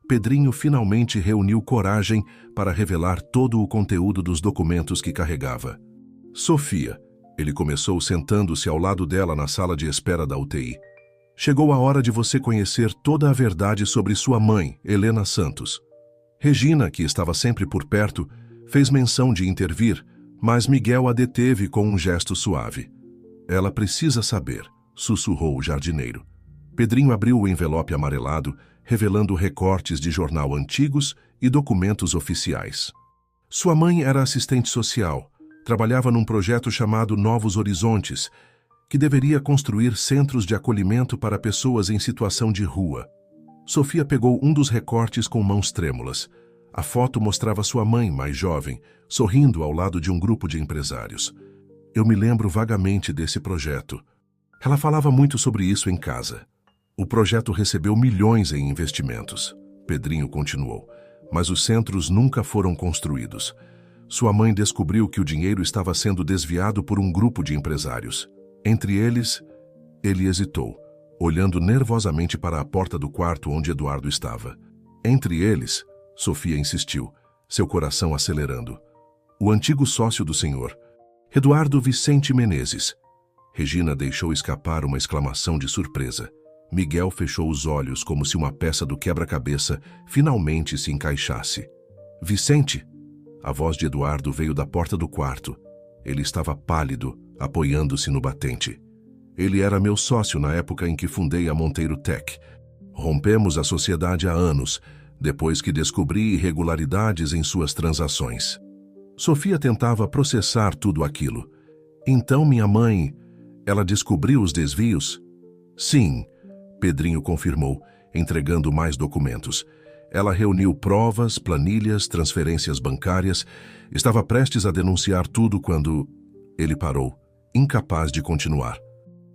Pedrinho finalmente reuniu coragem para revelar todo o conteúdo dos documentos que carregava. Sofia, ele começou sentando-se ao lado dela na sala de espera da UTI. Chegou a hora de você conhecer toda a verdade sobre sua mãe, Helena Santos. Regina, que estava sempre por perto, fez menção de intervir, mas Miguel a deteve com um gesto suave. Ela precisa saber, sussurrou o jardineiro. Pedrinho abriu o envelope amarelado, revelando recortes de jornal antigos e documentos oficiais. Sua mãe era assistente social, trabalhava num projeto chamado Novos Horizontes, que deveria construir centros de acolhimento para pessoas em situação de rua. Sofia pegou um dos recortes com mãos trêmulas. A foto mostrava sua mãe, mais jovem, sorrindo ao lado de um grupo de empresários. Eu me lembro vagamente desse projeto. Ela falava muito sobre isso em casa. O projeto recebeu milhões em investimentos. Pedrinho continuou. Mas os centros nunca foram construídos. Sua mãe descobriu que o dinheiro estava sendo desviado por um grupo de empresários. Entre eles, ele hesitou, olhando nervosamente para a porta do quarto onde Eduardo estava. Entre eles, Sofia insistiu, seu coração acelerando. O antigo sócio do senhor, Eduardo Vicente Menezes. Regina deixou escapar uma exclamação de surpresa. Miguel fechou os olhos como se uma peça do quebra-cabeça finalmente se encaixasse. Vicente? A voz de Eduardo veio da porta do quarto. Ele estava pálido, apoiando-se no batente. Ele era meu sócio na época em que fundei a Monteiro Tech. Rompemos a sociedade há anos, depois que descobri irregularidades em suas transações. Sofia tentava processar tudo aquilo. Então minha mãe, ela descobriu os desvios? Sim, Pedrinho confirmou, entregando mais documentos. Ela reuniu provas, planilhas, transferências bancárias. Estava prestes a denunciar tudo quando ele parou, incapaz de continuar.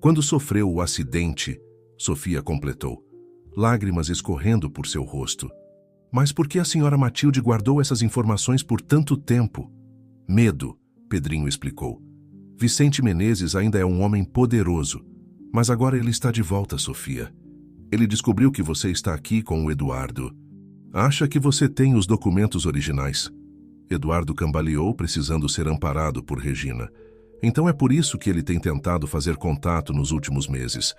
Quando sofreu o acidente, Sofia completou, lágrimas escorrendo por seu rosto. Mas por que a senhora Matilde guardou essas informações por tanto tempo? Medo, Pedrinho explicou. Vicente Menezes ainda é um homem poderoso, mas agora ele está de volta, Sofia. Ele descobriu que você está aqui com o Eduardo. Acha que você tem os documentos originais. Eduardo cambaleou, precisando ser amparado por Regina. Então é por isso que ele tem tentado fazer contato nos últimos meses.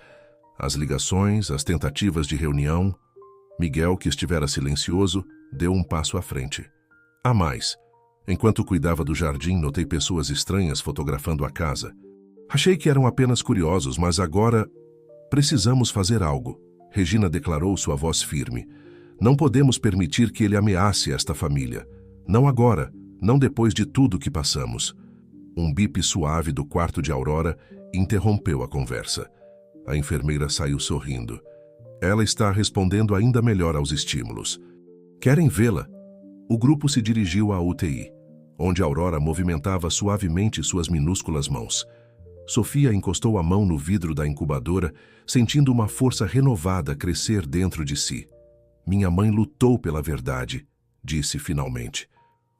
As ligações, as tentativas de reunião. Miguel, que estivera silencioso, deu um passo à frente. Há mais. Enquanto cuidava do jardim, notei pessoas estranhas fotografando a casa. Achei que eram apenas curiosos, mas agora precisamos fazer algo. Regina declarou, sua voz firme. Não podemos permitir que ele ameace esta família. Não agora, não depois de tudo que passamos. Um bip suave do quarto de Aurora interrompeu a conversa. A enfermeira saiu sorrindo. Ela está respondendo ainda melhor aos estímulos. Querem vê-la? O grupo se dirigiu à UTI, onde Aurora movimentava suavemente suas minúsculas mãos. Sofia encostou a mão no vidro da incubadora, sentindo uma força renovada crescer dentro de si. Minha mãe lutou pela verdade, disse finalmente.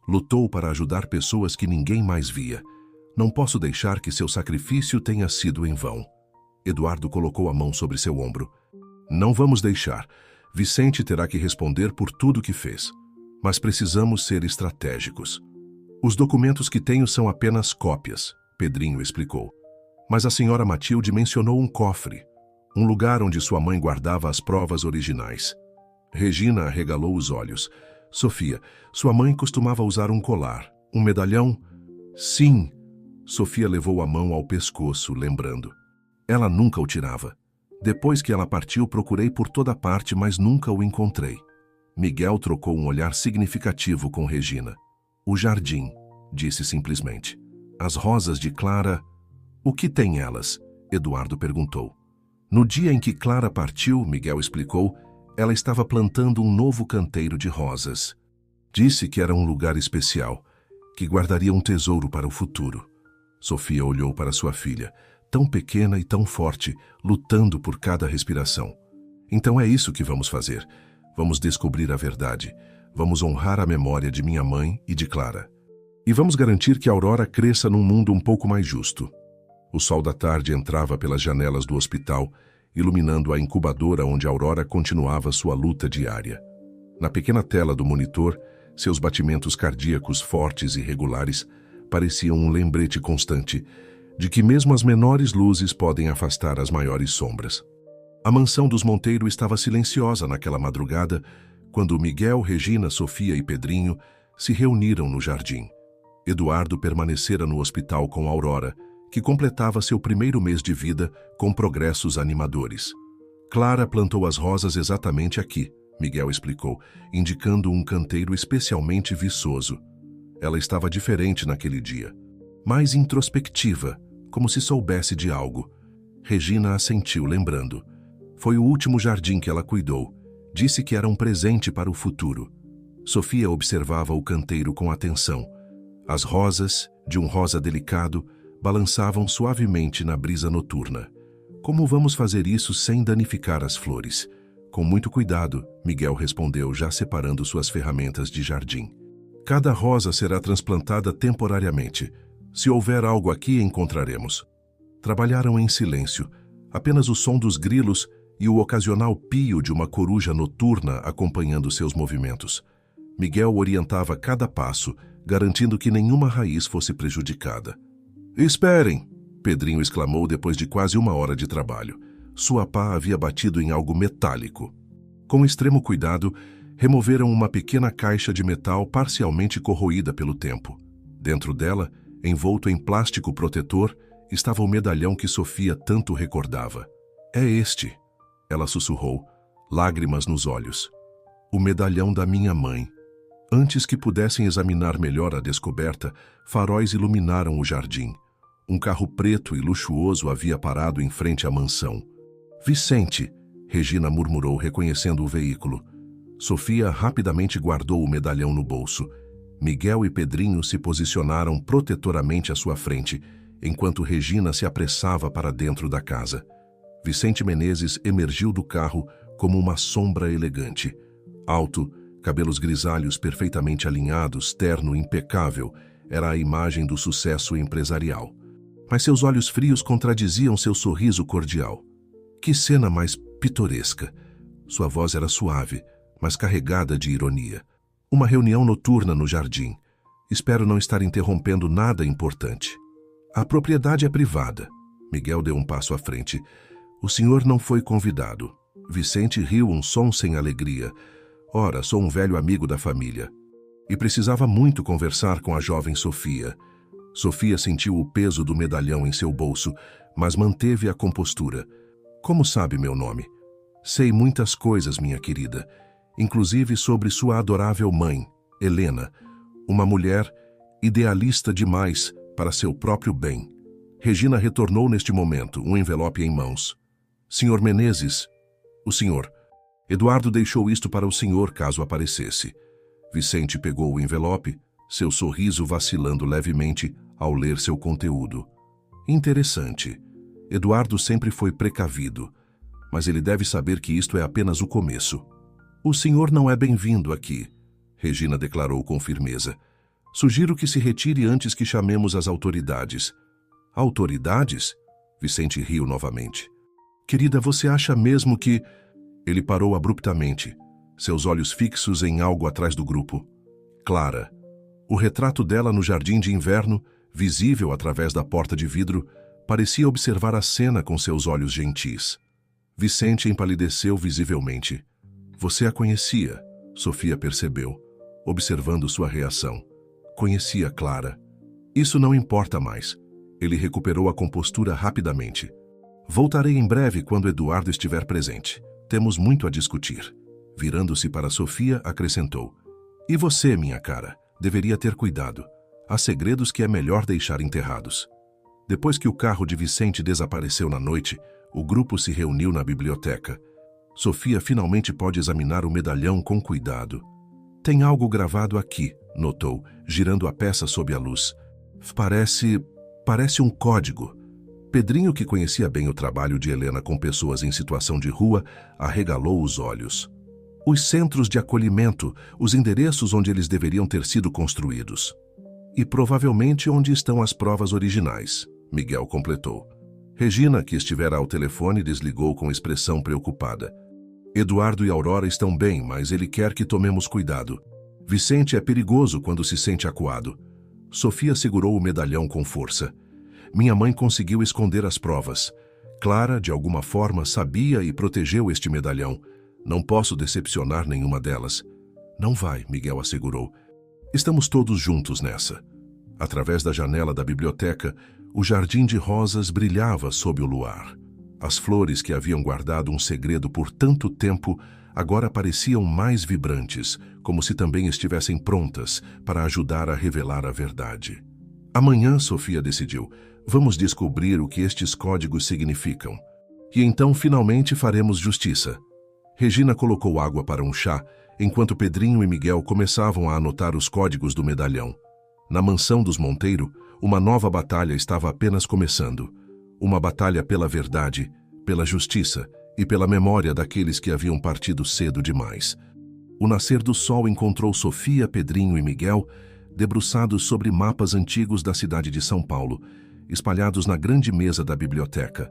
Lutou para ajudar pessoas que ninguém mais via. Não posso deixar que seu sacrifício tenha sido em vão. Eduardo colocou a mão sobre seu ombro. Não vamos deixar. Vicente terá que responder por tudo que fez. Mas precisamos ser estratégicos. Os documentos que tenho são apenas cópias, Pedrinho explicou. Mas a senhora Matilde mencionou um cofre, um lugar onde sua mãe guardava as provas originais. Regina arregalou os olhos. Sofia, sua mãe costumava usar um colar, um medalhão? Sim. Sofia levou a mão ao pescoço, lembrando. Ela nunca o tirava. Depois que ela partiu, procurei por toda parte, mas nunca o encontrei. Miguel trocou um olhar significativo com Regina. O jardim, disse simplesmente. As rosas de Clara... O que tem elas? Eduardo perguntou. No dia em que Clara partiu, Miguel explicou, ela estava plantando um novo canteiro de rosas. Disse que era um lugar especial, que guardaria um tesouro para o futuro. Sofia olhou para sua filha, tão pequena e tão forte, lutando por cada respiração. Então é isso que vamos fazer. Vamos descobrir a verdade. Vamos honrar a memória de minha mãe e de Clara. E vamos garantir que a Aurora cresça num mundo um pouco mais justo. O sol da tarde entrava pelas janelas do hospital, iluminando a incubadora onde Aurora continuava sua luta diária. Na pequena tela do monitor, seus batimentos cardíacos fortes e regulares pareciam um lembrete constante de que mesmo as menores luzes podem afastar as maiores sombras. A mansão dos Monteiro estava silenciosa naquela madrugada, quando Miguel, Regina, Sofia e Pedrinho se reuniram no jardim. Eduardo permanecera no hospital com Aurora, que completava seu primeiro mês de vida com progressos animadores. Clara plantou as rosas exatamente aqui, Miguel explicou, indicando um canteiro especialmente viçoso. Ela estava diferente naquele dia, mais introspectiva, como se soubesse de algo. Regina assentiu, lembrando. Foi o último jardim que ela cuidou. Disse que era um presente para o futuro. Sofia observava o canteiro com atenção. As rosas, de um rosa delicado, balançavam suavemente na brisa noturna. Como vamos fazer isso sem danificar as flores? Com muito cuidado, Miguel respondeu, já separando suas ferramentas de jardim. Cada rosa será transplantada temporariamente. Se houver algo aqui, encontraremos. Trabalharam em silêncio. Apenas o som dos grilos e o ocasional pio de uma coruja noturna acompanhando seus movimentos. Miguel orientava cada passo, garantindo que nenhuma raiz fosse prejudicada. Esperem! Pedrinho exclamou depois de quase 1 hora de trabalho. Sua pá havia batido em algo metálico. Com extremo cuidado, removeram uma pequena caixa de metal parcialmente corroída pelo tempo. Dentro dela, envolto em plástico protetor, estava o medalhão que Sofia tanto recordava. É este, ela sussurrou, lágrimas nos olhos. O medalhão da minha mãe. Antes que pudessem examinar melhor a descoberta, faróis iluminaram o jardim. Um carro preto e luxuoso havia parado em frente à mansão. Vicente, Regina murmurou, reconhecendo o veículo. Sofia rapidamente guardou o medalhão no bolso. Miguel e Pedrinho se posicionaram protetoramente à sua frente, enquanto Regina se apressava para dentro da casa. Vicente Menezes emergiu do carro como uma sombra elegante. Alto, cabelos grisalhos perfeitamente alinhados, terno impecável, era a imagem do sucesso empresarial. Mas seus olhos frios contradiziam seu sorriso cordial. Que cena mais pitoresca! Sua voz era suave, mas carregada de ironia. Uma reunião noturna no jardim. Espero não estar interrompendo nada importante. A propriedade é privada. Miguel deu um passo à frente. O senhor não foi convidado. Vicente riu um som sem alegria. Ora, sou um velho amigo da família. E precisava muito conversar com a jovem Sofia. Sofia sentiu o peso do medalhão em seu bolso, mas manteve a compostura. Como sabe meu nome? Sei muitas coisas, minha querida, inclusive sobre sua adorável mãe, Helena, uma mulher idealista demais para seu próprio bem. Regina retornou neste momento, um envelope em mãos. Senhor Menezes, o senhor. Eduardo deixou isto para o senhor caso aparecesse. Vicente pegou o envelope, seu sorriso vacilando levemente ao ler seu conteúdo. Interessante. Eduardo sempre foi precavido, mas ele deve saber que isto é apenas o começo. O senhor não é bem-vindo aqui, Regina declarou com firmeza. Sugiro que se retire antes que chamemos as autoridades. Autoridades? Vicente riu novamente. Querida, você acha mesmo que... Ele parou abruptamente, seus olhos fixos em algo atrás do grupo. Clara. O retrato dela no jardim de inverno, visível através da porta de vidro, parecia observar a cena com seus olhos gentis. Vicente empalideceu visivelmente. Você a conhecia, Sofia percebeu, observando sua reação. Conhecia Clara. Isso não importa mais. Ele recuperou a compostura rapidamente. Voltarei em breve quando Eduardo estiver presente. Temos muito a discutir. Virando-se para Sofia, acrescentou. E você, minha cara, deveria ter cuidado. Há segredos que é melhor deixar enterrados. Depois que o carro de Vicente desapareceu na noite, o grupo se reuniu na biblioteca. Sofia finalmente pode examinar o medalhão com cuidado. Tem algo gravado aqui, notou, girando a peça sob a luz. Parece um código. Pedrinho, que conhecia bem o trabalho de Helena com pessoas em situação de rua, arregalou os olhos. Os centros de acolhimento, os endereços onde eles deveriam ter sido construídos. E provavelmente onde estão as provas originais, Miguel completou. Regina, que estivera ao telefone, desligou com expressão preocupada. Eduardo e Aurora estão bem, mas ele quer que tomemos cuidado. Vicente é perigoso quando se sente acuado. Sofia segurou o medalhão com força. Minha mãe conseguiu esconder as provas. Clara, de alguma forma, sabia e protegeu este medalhão. Não posso decepcionar nenhuma delas. Não vai, Miguel assegurou. Estamos todos juntos nessa. Através da janela da biblioteca, o jardim de rosas brilhava sob o luar. As flores que haviam guardado um segredo por tanto tempo agora pareciam mais vibrantes, como se também estivessem prontas para ajudar a revelar a verdade. Amanhã, Sofia decidiu, vamos descobrir o que estes códigos significam. E então finalmente faremos justiça. Regina colocou água para um chá, enquanto Pedrinho e Miguel começavam a anotar os códigos do medalhão. Na mansão dos Monteiro, uma nova batalha estava apenas começando. Uma batalha pela verdade, pela justiça e pela memória daqueles que haviam partido cedo demais. O nascer do sol encontrou Sofia, Pedrinho e Miguel debruçados sobre mapas antigos da cidade de São Paulo, espalhados na grande mesa da biblioteca.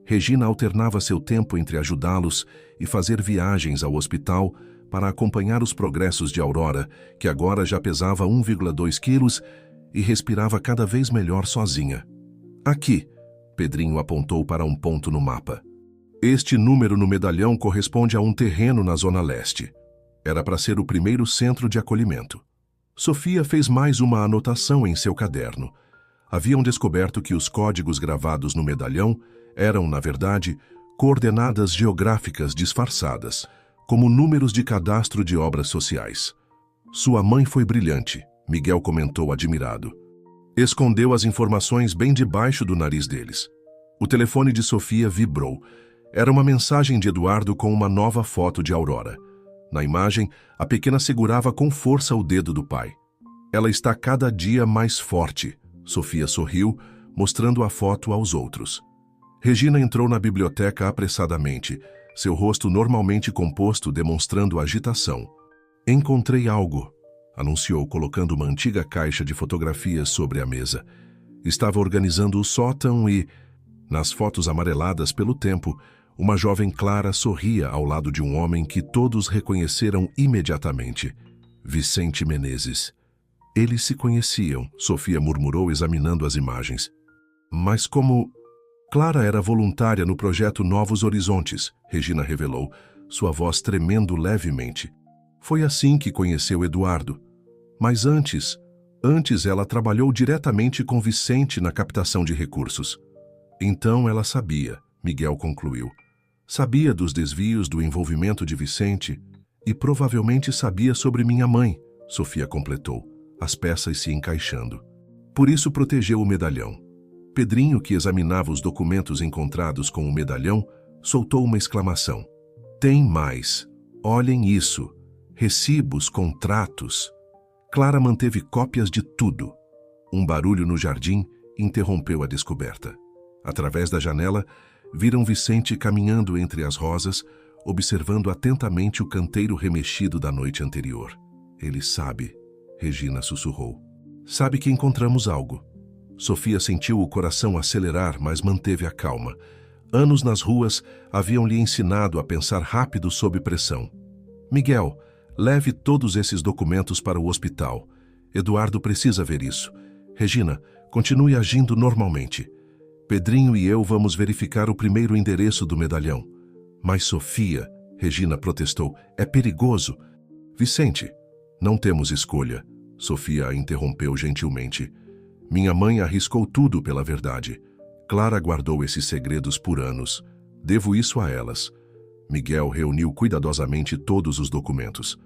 Regina alternava seu tempo entre ajudá-los e fazer viagens ao hospital para acompanhar os progressos de Aurora, que agora já pesava 1,2 quilos e respirava cada vez melhor sozinha. Aqui, Pedrinho apontou para um ponto no mapa. Este número no medalhão corresponde a um terreno na Zona Leste. Era para ser o primeiro centro de acolhimento. Sofia fez mais uma anotação em seu caderno. Haviam descoberto que os códigos gravados no medalhão eram, na verdade, coordenadas geográficas disfarçadas, como números de cadastro de obras sociais. Sua mãe foi brilhante, Miguel comentou admirado. Escondeu as informações bem debaixo do nariz deles. O telefone de Sofia vibrou. Era uma mensagem de Eduardo com uma nova foto de Aurora. Na imagem, a pequena segurava com força o dedo do pai. Ela está cada dia mais forte. Sofia sorriu, mostrando a foto aos outros. Regina entrou na biblioteca apressadamente, seu rosto normalmente composto demonstrando agitação. Encontrei algo, anunciou colocando uma antiga caixa de fotografias sobre a mesa. Estava organizando o sótão e, nas fotos amareladas pelo tempo, uma jovem Clara sorria ao lado de um homem que todos reconheceram imediatamente. Vicente Menezes. Eles se conheciam, Sofia murmurou examinando as imagens. Mas como... Clara era voluntária no projeto Novos Horizontes, Regina revelou, sua voz tremendo levemente. Foi assim que conheceu Eduardo. Mas antes ela trabalhou diretamente com Vicente na captação de recursos. Então ela sabia, Miguel concluiu. Sabia dos desvios do envolvimento de Vicente e provavelmente sabia sobre minha mãe, Sofia completou, as peças se encaixando. Por isso protegeu o medalhão. Pedrinho, que examinava os documentos encontrados com o medalhão, soltou uma exclamação. Tem mais. Olhem isso. Recibos, contratos. Clara manteve cópias de tudo. Um barulho no jardim interrompeu a descoberta. Através da janela, viram Vicente caminhando entre as rosas, observando atentamente o canteiro remexido da noite anterior. Ele sabe, Regina sussurrou. Sabe que encontramos algo. Sofia sentiu o coração acelerar, mas manteve a calma. Anos nas ruas haviam lhe ensinado a pensar rápido sob pressão. Miguel, leve todos esses documentos para o hospital. Eduardo precisa ver isso. Regina, continue agindo normalmente. Pedrinho e eu vamos verificar o primeiro endereço do medalhão. Mas Sofia, Regina protestou, é perigoso. Vicente, não temos escolha. Sofia a interrompeu gentilmente. Minha mãe arriscou tudo pela verdade. Clara guardou esses segredos por anos. Devo isso a elas. Miguel reuniu cuidadosamente todos os documentos.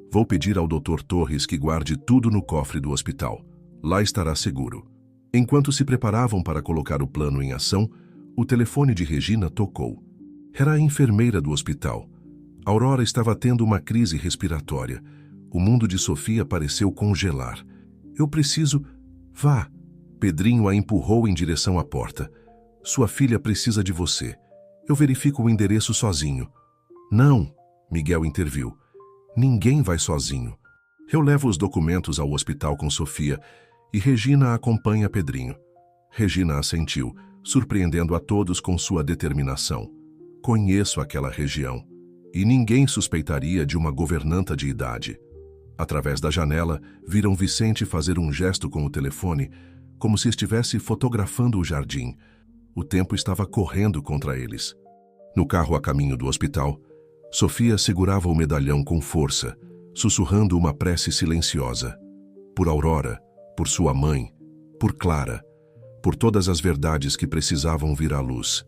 Vou pedir ao Dr. Torres que guarde tudo no cofre do hospital. Lá estará seguro. Enquanto se preparavam para colocar o plano em ação, o telefone de Regina tocou. Era a enfermeira do hospital. Aurora estava tendo uma crise respiratória. O mundo de Sofia pareceu congelar. Eu preciso... Vá. Pedrinho a empurrou em direção à porta. Sua filha precisa de você. Eu verifico o endereço sozinho. Não, Miguel interviu. Ninguém vai sozinho. Eu levo os documentos ao hospital com Sofia e Regina acompanha Pedrinho. Regina assentiu, surpreendendo a todos com sua determinação. Conheço aquela região e ninguém suspeitaria de uma governanta de idade. Através da janela, viram Vicente fazer um gesto com o telefone, como se estivesse fotografando o jardim. O tempo estava correndo contra eles. No carro a caminho do hospital, Sofia segurava o medalhão com força, sussurrando uma prece silenciosa. Por Aurora, por sua mãe, por Clara, por todas as verdades que precisavam vir à luz.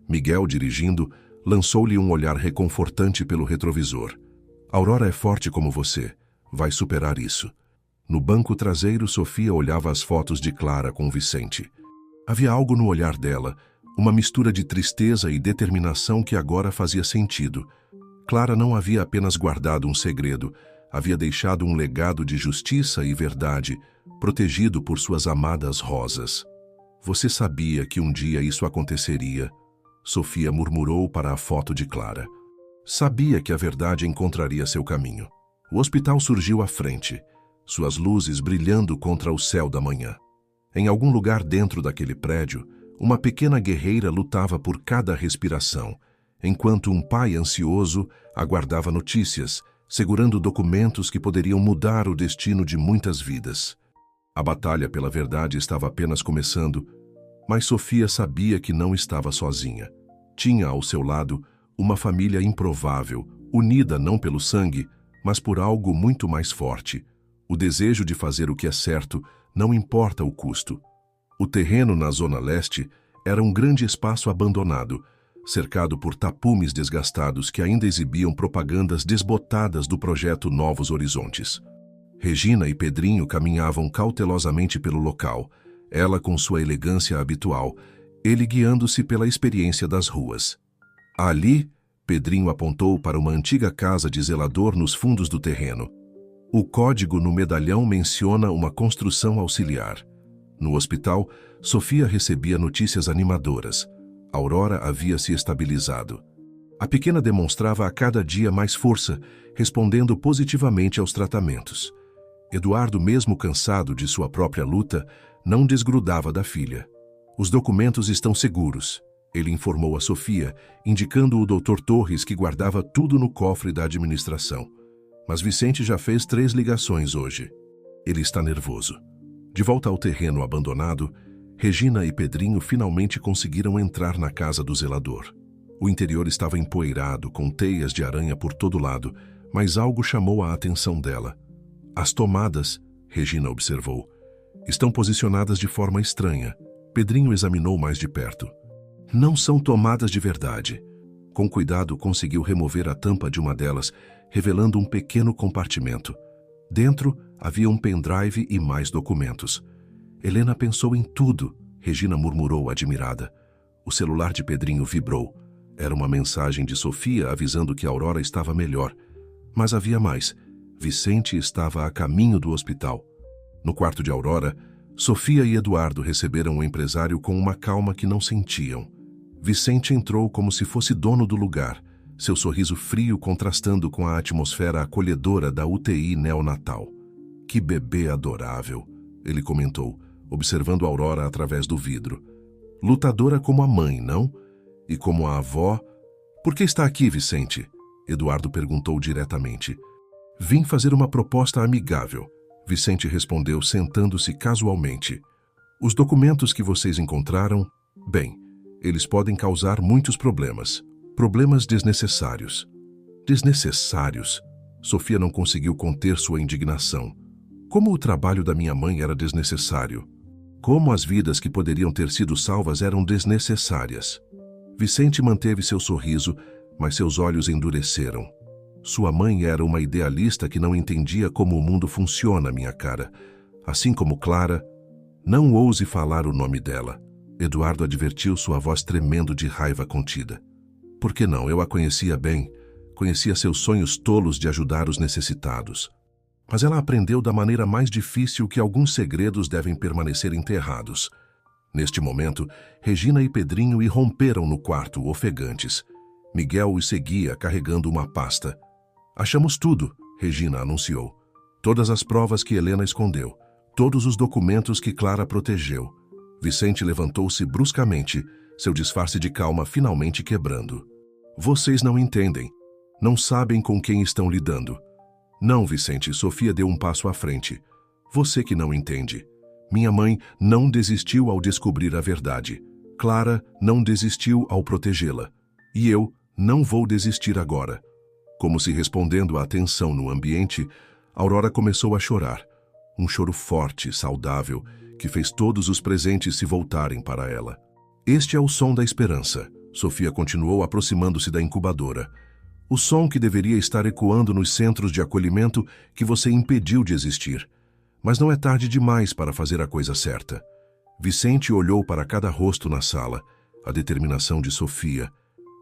Miguel, dirigindo, lançou-lhe um olhar reconfortante pelo retrovisor. Aurora é forte como você. Vai superar isso. No banco traseiro, Sofia olhava as fotos de Clara com Vicente. Havia algo no olhar dela, uma mistura de tristeza e determinação que agora fazia sentido. Clara não havia apenas guardado um segredo, havia deixado um legado de justiça e verdade, protegido por suas amadas rosas. Você sabia que um dia isso aconteceria? Sofia murmurou para a foto de Clara. Sabia que a verdade encontraria seu caminho. O hospital surgiu à frente, suas luzes brilhando contra o céu da manhã. Em algum lugar dentro daquele prédio, uma pequena guerreira lutava por cada respiração, enquanto um pai ansioso aguardava notícias, segurando documentos que poderiam mudar o destino de muitas vidas. A batalha pela verdade estava apenas começando, mas Sofia sabia que não estava sozinha. Tinha ao seu lado uma família improvável, unida não pelo sangue, mas por algo muito mais forte. O desejo de fazer o que é certo, não importa o custo. O terreno na Zona Leste era um grande espaço abandonado, cercado por tapumes desgastados que ainda exibiam propagandas desbotadas do projeto Novos Horizontes. Regina e Pedrinho caminhavam cautelosamente pelo local, ela com sua elegância habitual, ele guiando-se pela experiência das ruas. Ali, Pedrinho apontou para uma antiga casa de zelador nos fundos do terreno. O código no medalhão menciona uma construção auxiliar. No hospital, Sofia recebia notícias animadoras. Aurora havia se estabilizado. A pequena demonstrava a cada dia mais força, respondendo positivamente aos tratamentos. Eduardo, mesmo cansado de sua própria luta, não desgrudava da filha. Os documentos estão seguros, ele informou a Sofia, indicando o Dr. Torres que guardava tudo no cofre da administração. Mas Vicente já fez 3 ligações hoje. Ele está nervoso. De volta ao terreno abandonado, Regina e Pedrinho finalmente conseguiram entrar na casa do zelador. O interior estava empoeirado, com teias de aranha por todo lado, mas algo chamou a atenção dela. As tomadas, Regina observou, estão posicionadas de forma estranha. Pedrinho examinou mais de perto. Não são tomadas de verdade. Com cuidado, conseguiu remover a tampa de uma delas, revelando um pequeno compartimento. Dentro, havia um pendrive e mais documentos. Helena pensou em tudo, Regina murmurou admirada. O celular de Pedrinho vibrou. Era uma mensagem de Sofia avisando que Aurora estava melhor. Mas havia mais. Vicente estava a caminho do hospital. No quarto de Aurora, Sofia e Eduardo receberam o empresário com uma calma que não sentiam. Vicente entrou como se fosse dono do lugar, seu sorriso frio contrastando com a atmosfera acolhedora da UTI neonatal. Que bebê adorável, ele comentou, observando Aurora através do vidro. Lutadora como a mãe, não? E como a avó? Por que está aqui, Vicente? Eduardo perguntou diretamente. Vim fazer uma proposta amigável, Vicente respondeu sentando-se casualmente. Os documentos que vocês encontraram, bem, eles podem causar muitos problemas. Problemas desnecessários. Desnecessários? Sofia não conseguiu conter sua indignação. Como o trabalho da minha mãe era desnecessário? Como as vidas que poderiam ter sido salvas eram desnecessárias? Vicente manteve seu sorriso, mas seus olhos endureceram. Sua mãe era uma idealista que não entendia como o mundo funciona, minha cara. Assim como Clara, não ouse falar o nome dela. Eduardo advertiu, sua voz tremendo de raiva contida. Por que não? Eu a conhecia bem. Conhecia seus sonhos tolos de ajudar os necessitados. Mas ela aprendeu da maneira mais difícil que alguns segredos devem permanecer enterrados. Neste momento, Regina e Pedrinho irromperam no quarto, ofegantes. Miguel os seguia, carregando uma pasta. Achamos tudo, Regina anunciou. Todas as provas que Helena escondeu. Todos os documentos que Clara protegeu. Vicente levantou-se bruscamente, seu disfarce de calma finalmente quebrando. Vocês não entendem. Não sabem com quem estão lidando. Não, Vicente, Sofia deu um passo à frente. Você que não entende. Minha mãe não desistiu ao descobrir a verdade. Clara não desistiu ao protegê-la. E eu não vou desistir agora. Como se respondendo à tensão no ambiente, Aurora começou a chorar. Um choro forte, saudável, que fez todos os presentes se voltarem para ela. Este é o som da esperança. Sofia continuou aproximando-se da incubadora. O som que deveria estar ecoando nos centros de acolhimento que você impediu de existir. Mas não é tarde demais para fazer a coisa certa. Vicente olhou para cada rosto na sala, a determinação de Sofia,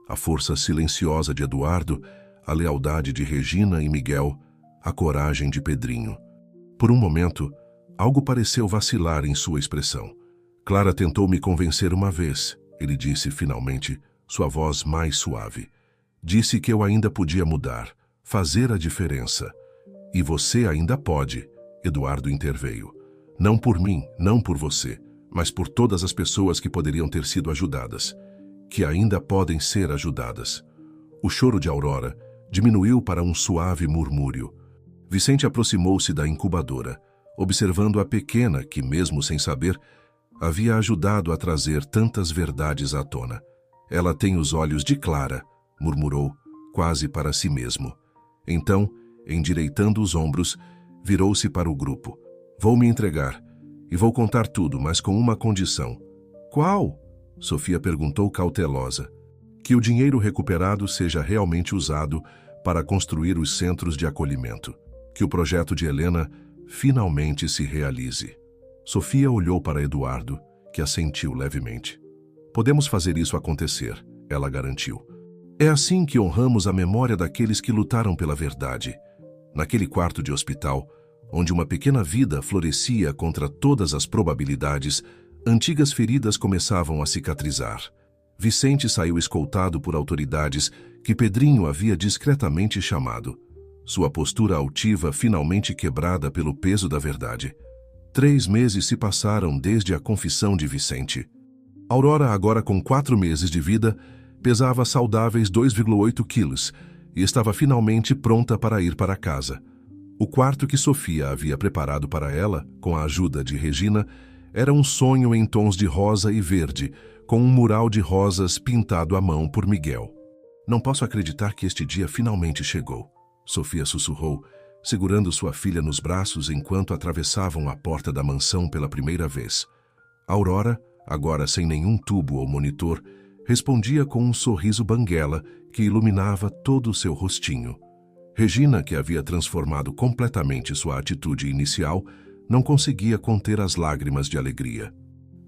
a força silenciosa de Eduardo, a lealdade de Regina e Miguel, a coragem de Pedrinho. Por um momento, algo pareceu vacilar em sua expressão. Clara tentou me convencer uma vez, ele disse finalmente, sua voz mais suave. Disse que eu ainda podia mudar, fazer a diferença. E você ainda pode, Eduardo interveio. Não por mim, não por você, mas por todas as pessoas que poderiam ter sido ajudadas, que ainda podem ser ajudadas. O choro de Aurora diminuiu para um suave murmúrio. Vicente aproximou-se da incubadora, observando a pequena que, mesmo sem saber, havia ajudado a trazer tantas verdades à tona. Ela tem os olhos de Clara, murmurou, quase para si mesmo. Então, endireitando os ombros, virou-se para o grupo. Vou me entregar, e vou contar tudo, mas com uma condição. Qual? Sofia perguntou cautelosa. Que o dinheiro recuperado seja realmente usado para construir os centros de acolhimento. Que o projeto de Helena finalmente se realize. Sofia olhou para Eduardo, que assentiu levemente. Podemos fazer isso acontecer, ela garantiu. É assim que honramos a memória daqueles que lutaram pela verdade. Naquele quarto de hospital, onde uma pequena vida florescia contra todas as probabilidades, antigas feridas começavam a cicatrizar. Vicente saiu escoltado por autoridades que Pedrinho havia discretamente chamado. Sua postura altiva finalmente quebrada pelo peso da verdade. 3 meses se passaram desde a confissão de Vicente. Aurora, agora com 4 meses de vida, pesava saudáveis 2,8 quilos e estava finalmente pronta para ir para casa. O quarto que Sofia havia preparado para ela, com a ajuda de Regina, era um sonho em tons de rosa e verde, com um mural de rosas pintado à mão por Miguel. Não posso acreditar que este dia finalmente chegou, Sofia sussurrou, segurando sua filha nos braços enquanto atravessavam a porta da mansão pela primeira vez. Aurora, agora sem nenhum tubo ou monitor, respondia com um sorriso banguela que iluminava todo o seu rostinho. Regina, que havia transformado completamente sua atitude inicial, não conseguia conter as lágrimas de alegria.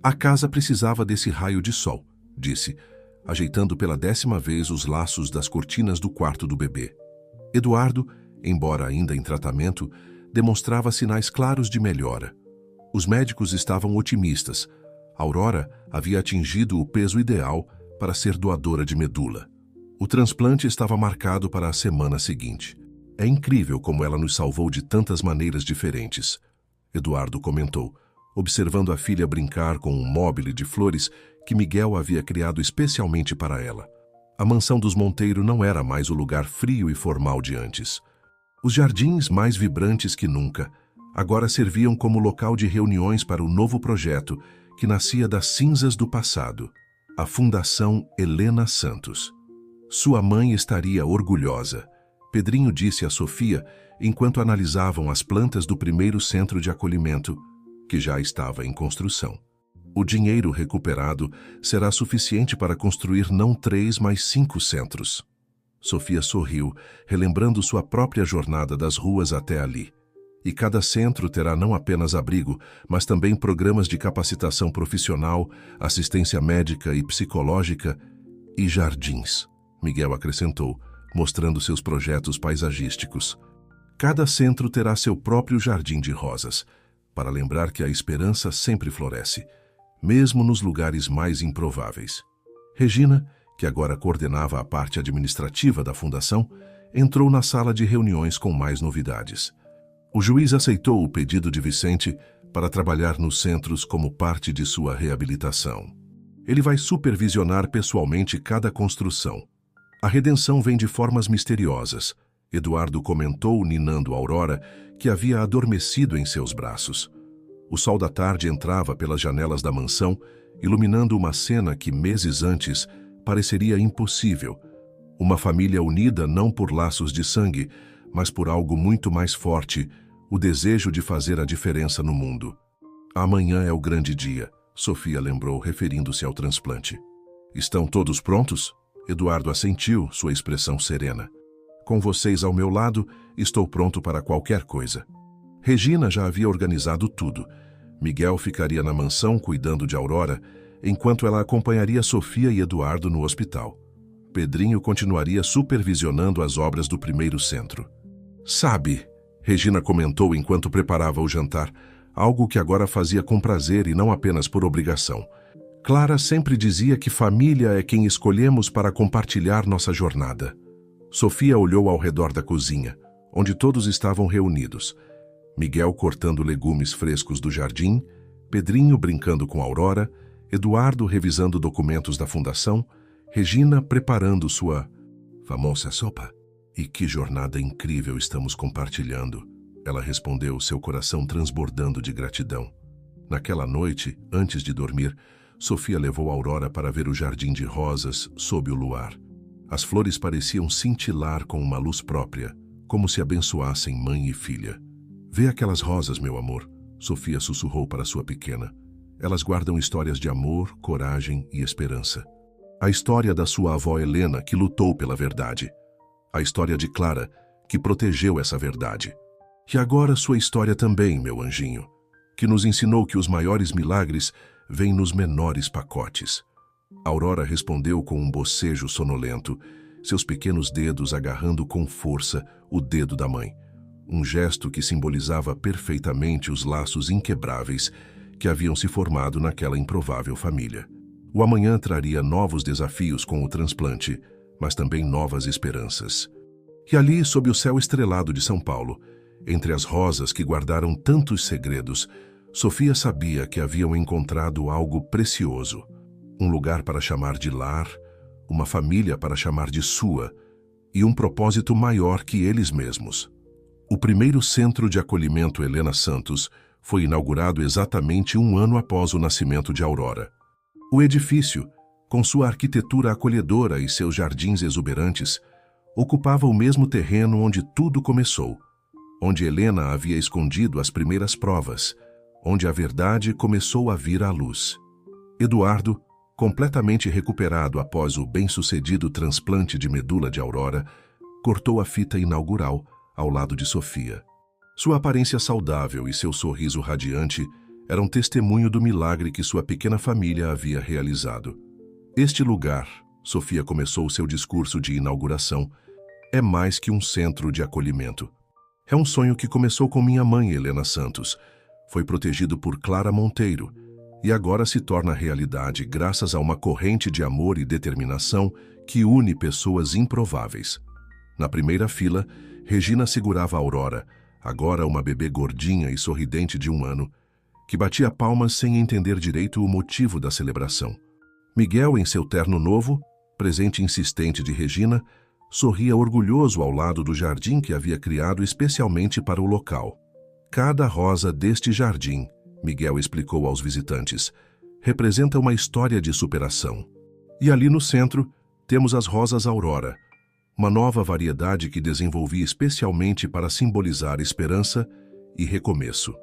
A casa precisava desse raio de sol, disse, ajeitando pela 10ª vez os laços das cortinas do quarto do bebê. Eduardo, embora ainda em tratamento, demonstrava sinais claros de melhora. Os médicos estavam otimistas. Aurora havia atingido o peso ideal para ser doadora de medula. O transplante estava marcado para a semana seguinte. É incrível como ela nos salvou de tantas maneiras diferentes, Eduardo comentou, observando a filha brincar com um móbile de flores que Miguel havia criado especialmente para ela. A mansão dos Monteiro não era mais o lugar frio e formal de antes. Os jardins, mais vibrantes que nunca, agora serviam como local de reuniões para o novo projeto que nascia das cinzas do passado, a Fundação Helena Santos. Sua mãe estaria orgulhosa, Pedrinho disse a Sofia enquanto analisavam as plantas do primeiro centro de acolhimento, que já estava em construção. O dinheiro recuperado será suficiente para construir não 3, mas 5 centros. Sofia sorriu, relembrando sua própria jornada das ruas até ali. E cada centro terá não apenas abrigo, mas também programas de capacitação profissional, assistência médica e psicológica e jardins, Miguel acrescentou, mostrando seus projetos paisagísticos. Cada centro terá seu próprio jardim de rosas, para lembrar que a esperança sempre floresce, mesmo nos lugares mais improváveis. Regina, que agora coordenava a parte administrativa da fundação, entrou na sala de reuniões com mais novidades. O juiz aceitou o pedido de Vicente para trabalhar nos centros como parte de sua reabilitação. Ele vai supervisionar pessoalmente cada construção. A redenção vem de formas misteriosas, Eduardo comentou, ninando Aurora, que havia adormecido em seus braços. O sol da tarde entrava pelas janelas da mansão, iluminando uma cena que meses antes pareceria impossível. Uma família unida não por laços de sangue, mas por algo muito mais forte, o desejo de fazer a diferença no mundo. Amanhã é o grande dia, Sofia lembrou, referindo-se ao transplante. Estão todos prontos? Eduardo assentiu, sua expressão serena. Com vocês ao meu lado, estou pronto para qualquer coisa. Regina já havia organizado tudo. Miguel ficaria na mansão cuidando de Aurora, enquanto ela acompanharia Sofia e Eduardo no hospital. Pedrinho continuaria supervisionando as obras do primeiro centro. Sabe, Regina comentou enquanto preparava o jantar, algo que agora fazia com prazer e não apenas por obrigação. Clara sempre dizia que família é quem escolhemos para compartilhar nossa jornada. Sofia olhou ao redor da cozinha, onde todos estavam reunidos. Miguel cortando legumes frescos do jardim, Pedrinho brincando com Aurora, Eduardo revisando documentos da fundação, Regina preparando sua famosa sopa. E que jornada incrível estamos compartilhando, ela respondeu, seu coração transbordando de gratidão. Naquela noite, antes de dormir, Sofia levou Aurora para ver o jardim de rosas sob o luar. As flores pareciam cintilar com uma luz própria, como se abençoassem mãe e filha. Vê aquelas rosas, meu amor, Sofia sussurrou para sua pequena. Elas guardam histórias de amor, coragem e esperança. A história da sua avó Helena, que lutou pela verdade. A história de Clara, que protegeu essa verdade. E agora sua história também, meu anjinho, que nos ensinou que os maiores milagres vêm nos menores pacotes. Aurora respondeu com um bocejo sonolento, seus pequenos dedos agarrando com força o dedo da mãe. Um gesto que simbolizava perfeitamente os laços inquebráveis que haviam se formado naquela improvável família. O amanhã traria novos desafios com o transplante, mas também novas esperanças. E ali, sob o céu estrelado de São Paulo, entre as rosas que guardaram tantos segredos, Sofia sabia que haviam encontrado algo precioso. Um lugar para chamar de lar, uma família para chamar de sua, e um propósito maior que eles mesmos. O primeiro centro de acolhimento Helena Santos foi inaugurado exatamente 1 ano após o nascimento de Aurora. O edifício, com sua arquitetura acolhedora e seus jardins exuberantes, ocupava o mesmo terreno onde tudo começou, onde Helena havia escondido as primeiras provas, onde a verdade começou a vir à luz. Eduardo, completamente recuperado após o bem-sucedido transplante de medula de Aurora, cortou a fita inaugural ao lado de Sofia. Sua aparência saudável e seu sorriso radiante eram testemunho do milagre que sua pequena família havia realizado. Este lugar, Sofia começou seu discurso de inauguração, é mais que um centro de acolhimento. É um sonho que começou com minha mãe, Helena Santos, foi protegido por Clara Monteiro e agora se torna realidade graças a uma corrente de amor e determinação que une pessoas improváveis. Na primeira fila, Regina segurava a Aurora, agora uma bebê gordinha e sorridente de 1 ano, que batia palmas sem entender direito o motivo da celebração. Miguel, em seu terno novo, presente insistente de Regina, sorria orgulhoso ao lado do jardim que havia criado especialmente para o local. Cada rosa deste jardim, Miguel explicou aos visitantes, representa uma história de superação. E ali no centro, temos as rosas Aurora, uma nova variedade que desenvolvi especialmente para simbolizar esperança e recomeço.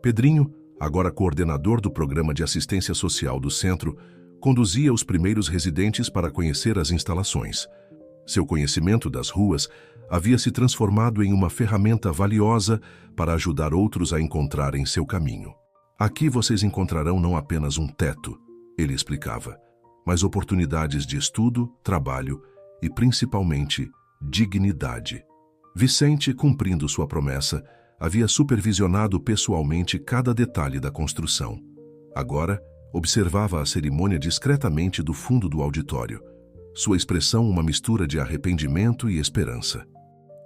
Pedrinho, agora coordenador do programa de assistência social do centro, conduzia os primeiros residentes para conhecer as instalações. Seu conhecimento das ruas havia se transformado em uma ferramenta valiosa para ajudar outros a encontrarem seu caminho. Aqui vocês encontrarão não apenas um teto, ele explicava, mas oportunidades de estudo, trabalho e, principalmente, dignidade. Vicente, cumprindo sua promessa, havia supervisionado pessoalmente cada detalhe da construção. Agora, observava a cerimônia discretamente do fundo do auditório, sua expressão uma mistura de arrependimento e esperança.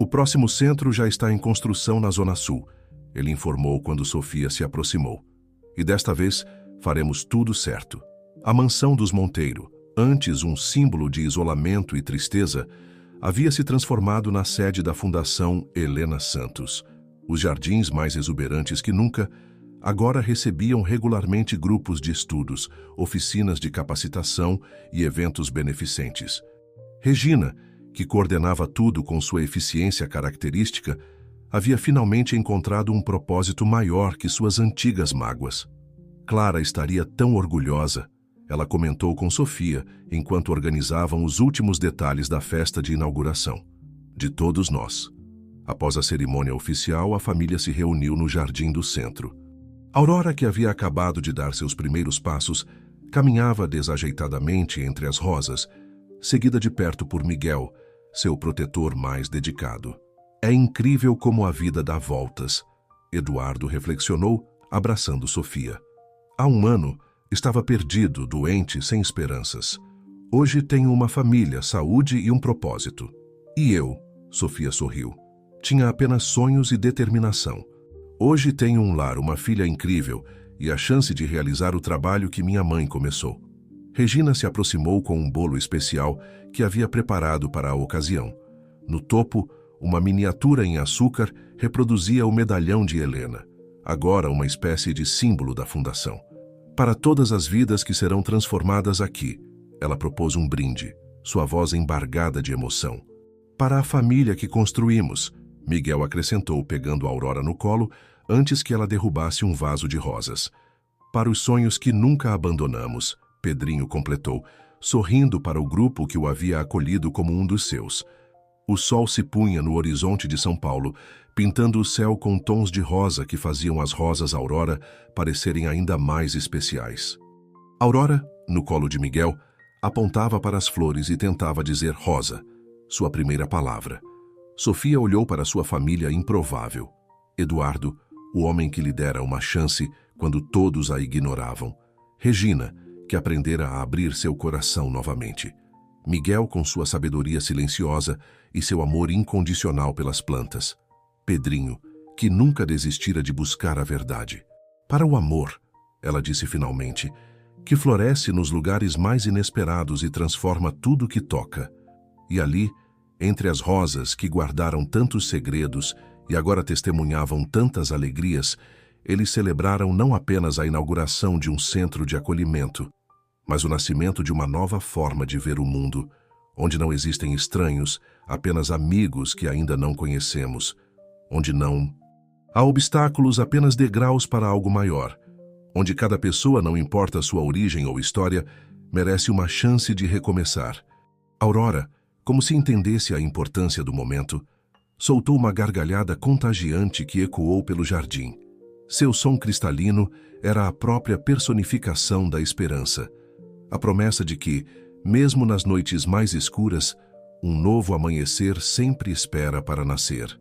O próximo centro já está em construção na Zona Sul, ele informou quando Sofia se aproximou. E desta vez, faremos tudo certo. A mansão dos Monteiro, antes um símbolo de isolamento e tristeza, havia se transformado na sede da Fundação Helena Santos. Os jardins mais exuberantes que nunca, agora recebiam regularmente grupos de estudos, oficinas de capacitação e eventos beneficentes. Regina, que coordenava tudo com sua eficiência característica, havia finalmente encontrado um propósito maior que suas antigas mágoas. Clara estaria tão orgulhosa, ela comentou com Sofia enquanto organizavam os últimos detalhes da festa de inauguração. De todos nós. Após a cerimônia oficial, a família se reuniu no jardim do centro. Aurora, que havia acabado de dar seus primeiros passos, caminhava desajeitadamente entre as rosas, seguida de perto por Miguel, seu protetor mais dedicado. É incrível como a vida dá voltas, Eduardo reflexionou, abraçando Sofia. Há 1 ano, estava perdido, doente, sem esperanças. Hoje tenho uma família, saúde e um propósito. E eu, Sofia sorriu, tinha apenas sonhos e determinação. Hoje tenho um lar, uma filha incrível e a chance de realizar o trabalho que minha mãe começou. Regina se aproximou com um bolo especial que havia preparado para a ocasião. No topo, uma miniatura em açúcar reproduzia o medalhão de Helena, agora uma espécie de símbolo da fundação. Para todas as vidas que serão transformadas aqui, ela propôs um brinde, sua voz embargada de emoção. Para a família que construímos, Miguel acrescentou, pegando a Aurora no colo, antes que ela derrubasse um vaso de rosas. Para os sonhos que nunca abandonamos, Pedrinho completou, sorrindo para o grupo que o havia acolhido como um dos seus. O sol se punha no horizonte de São Paulo, pintando o céu com tons de rosa que faziam as rosas Aurora parecerem ainda mais especiais. Aurora, no colo de Miguel, apontava para as flores e tentava dizer rosa, sua primeira palavra. Sofia olhou para sua família improvável. Eduardo, o homem que lhe dera uma chance quando todos a ignoravam. Regina, que aprendera a abrir seu coração novamente. Miguel, com sua sabedoria silenciosa e seu amor incondicional pelas plantas. Pedrinho, que nunca desistira de buscar a verdade. Para o amor, ela disse finalmente, que floresce nos lugares mais inesperados e transforma tudo que toca. E ali, entre as rosas que guardaram tantos segredos e agora testemunhavam tantas alegrias, eles celebraram não apenas a inauguração de um centro de acolhimento, mas o nascimento de uma nova forma de ver o mundo, onde não existem estranhos, apenas amigos que ainda não conhecemos, onde não há obstáculos, apenas degraus para algo maior, onde cada pessoa, não importa sua origem ou história, merece uma chance de recomeçar. Aurora, como se entendesse a importância do momento, soltou uma gargalhada contagiante que ecoou pelo jardim. Seu som cristalino era a própria personificação da esperança, a promessa de que, mesmo nas noites mais escuras, um novo amanhecer sempre espera para nascer.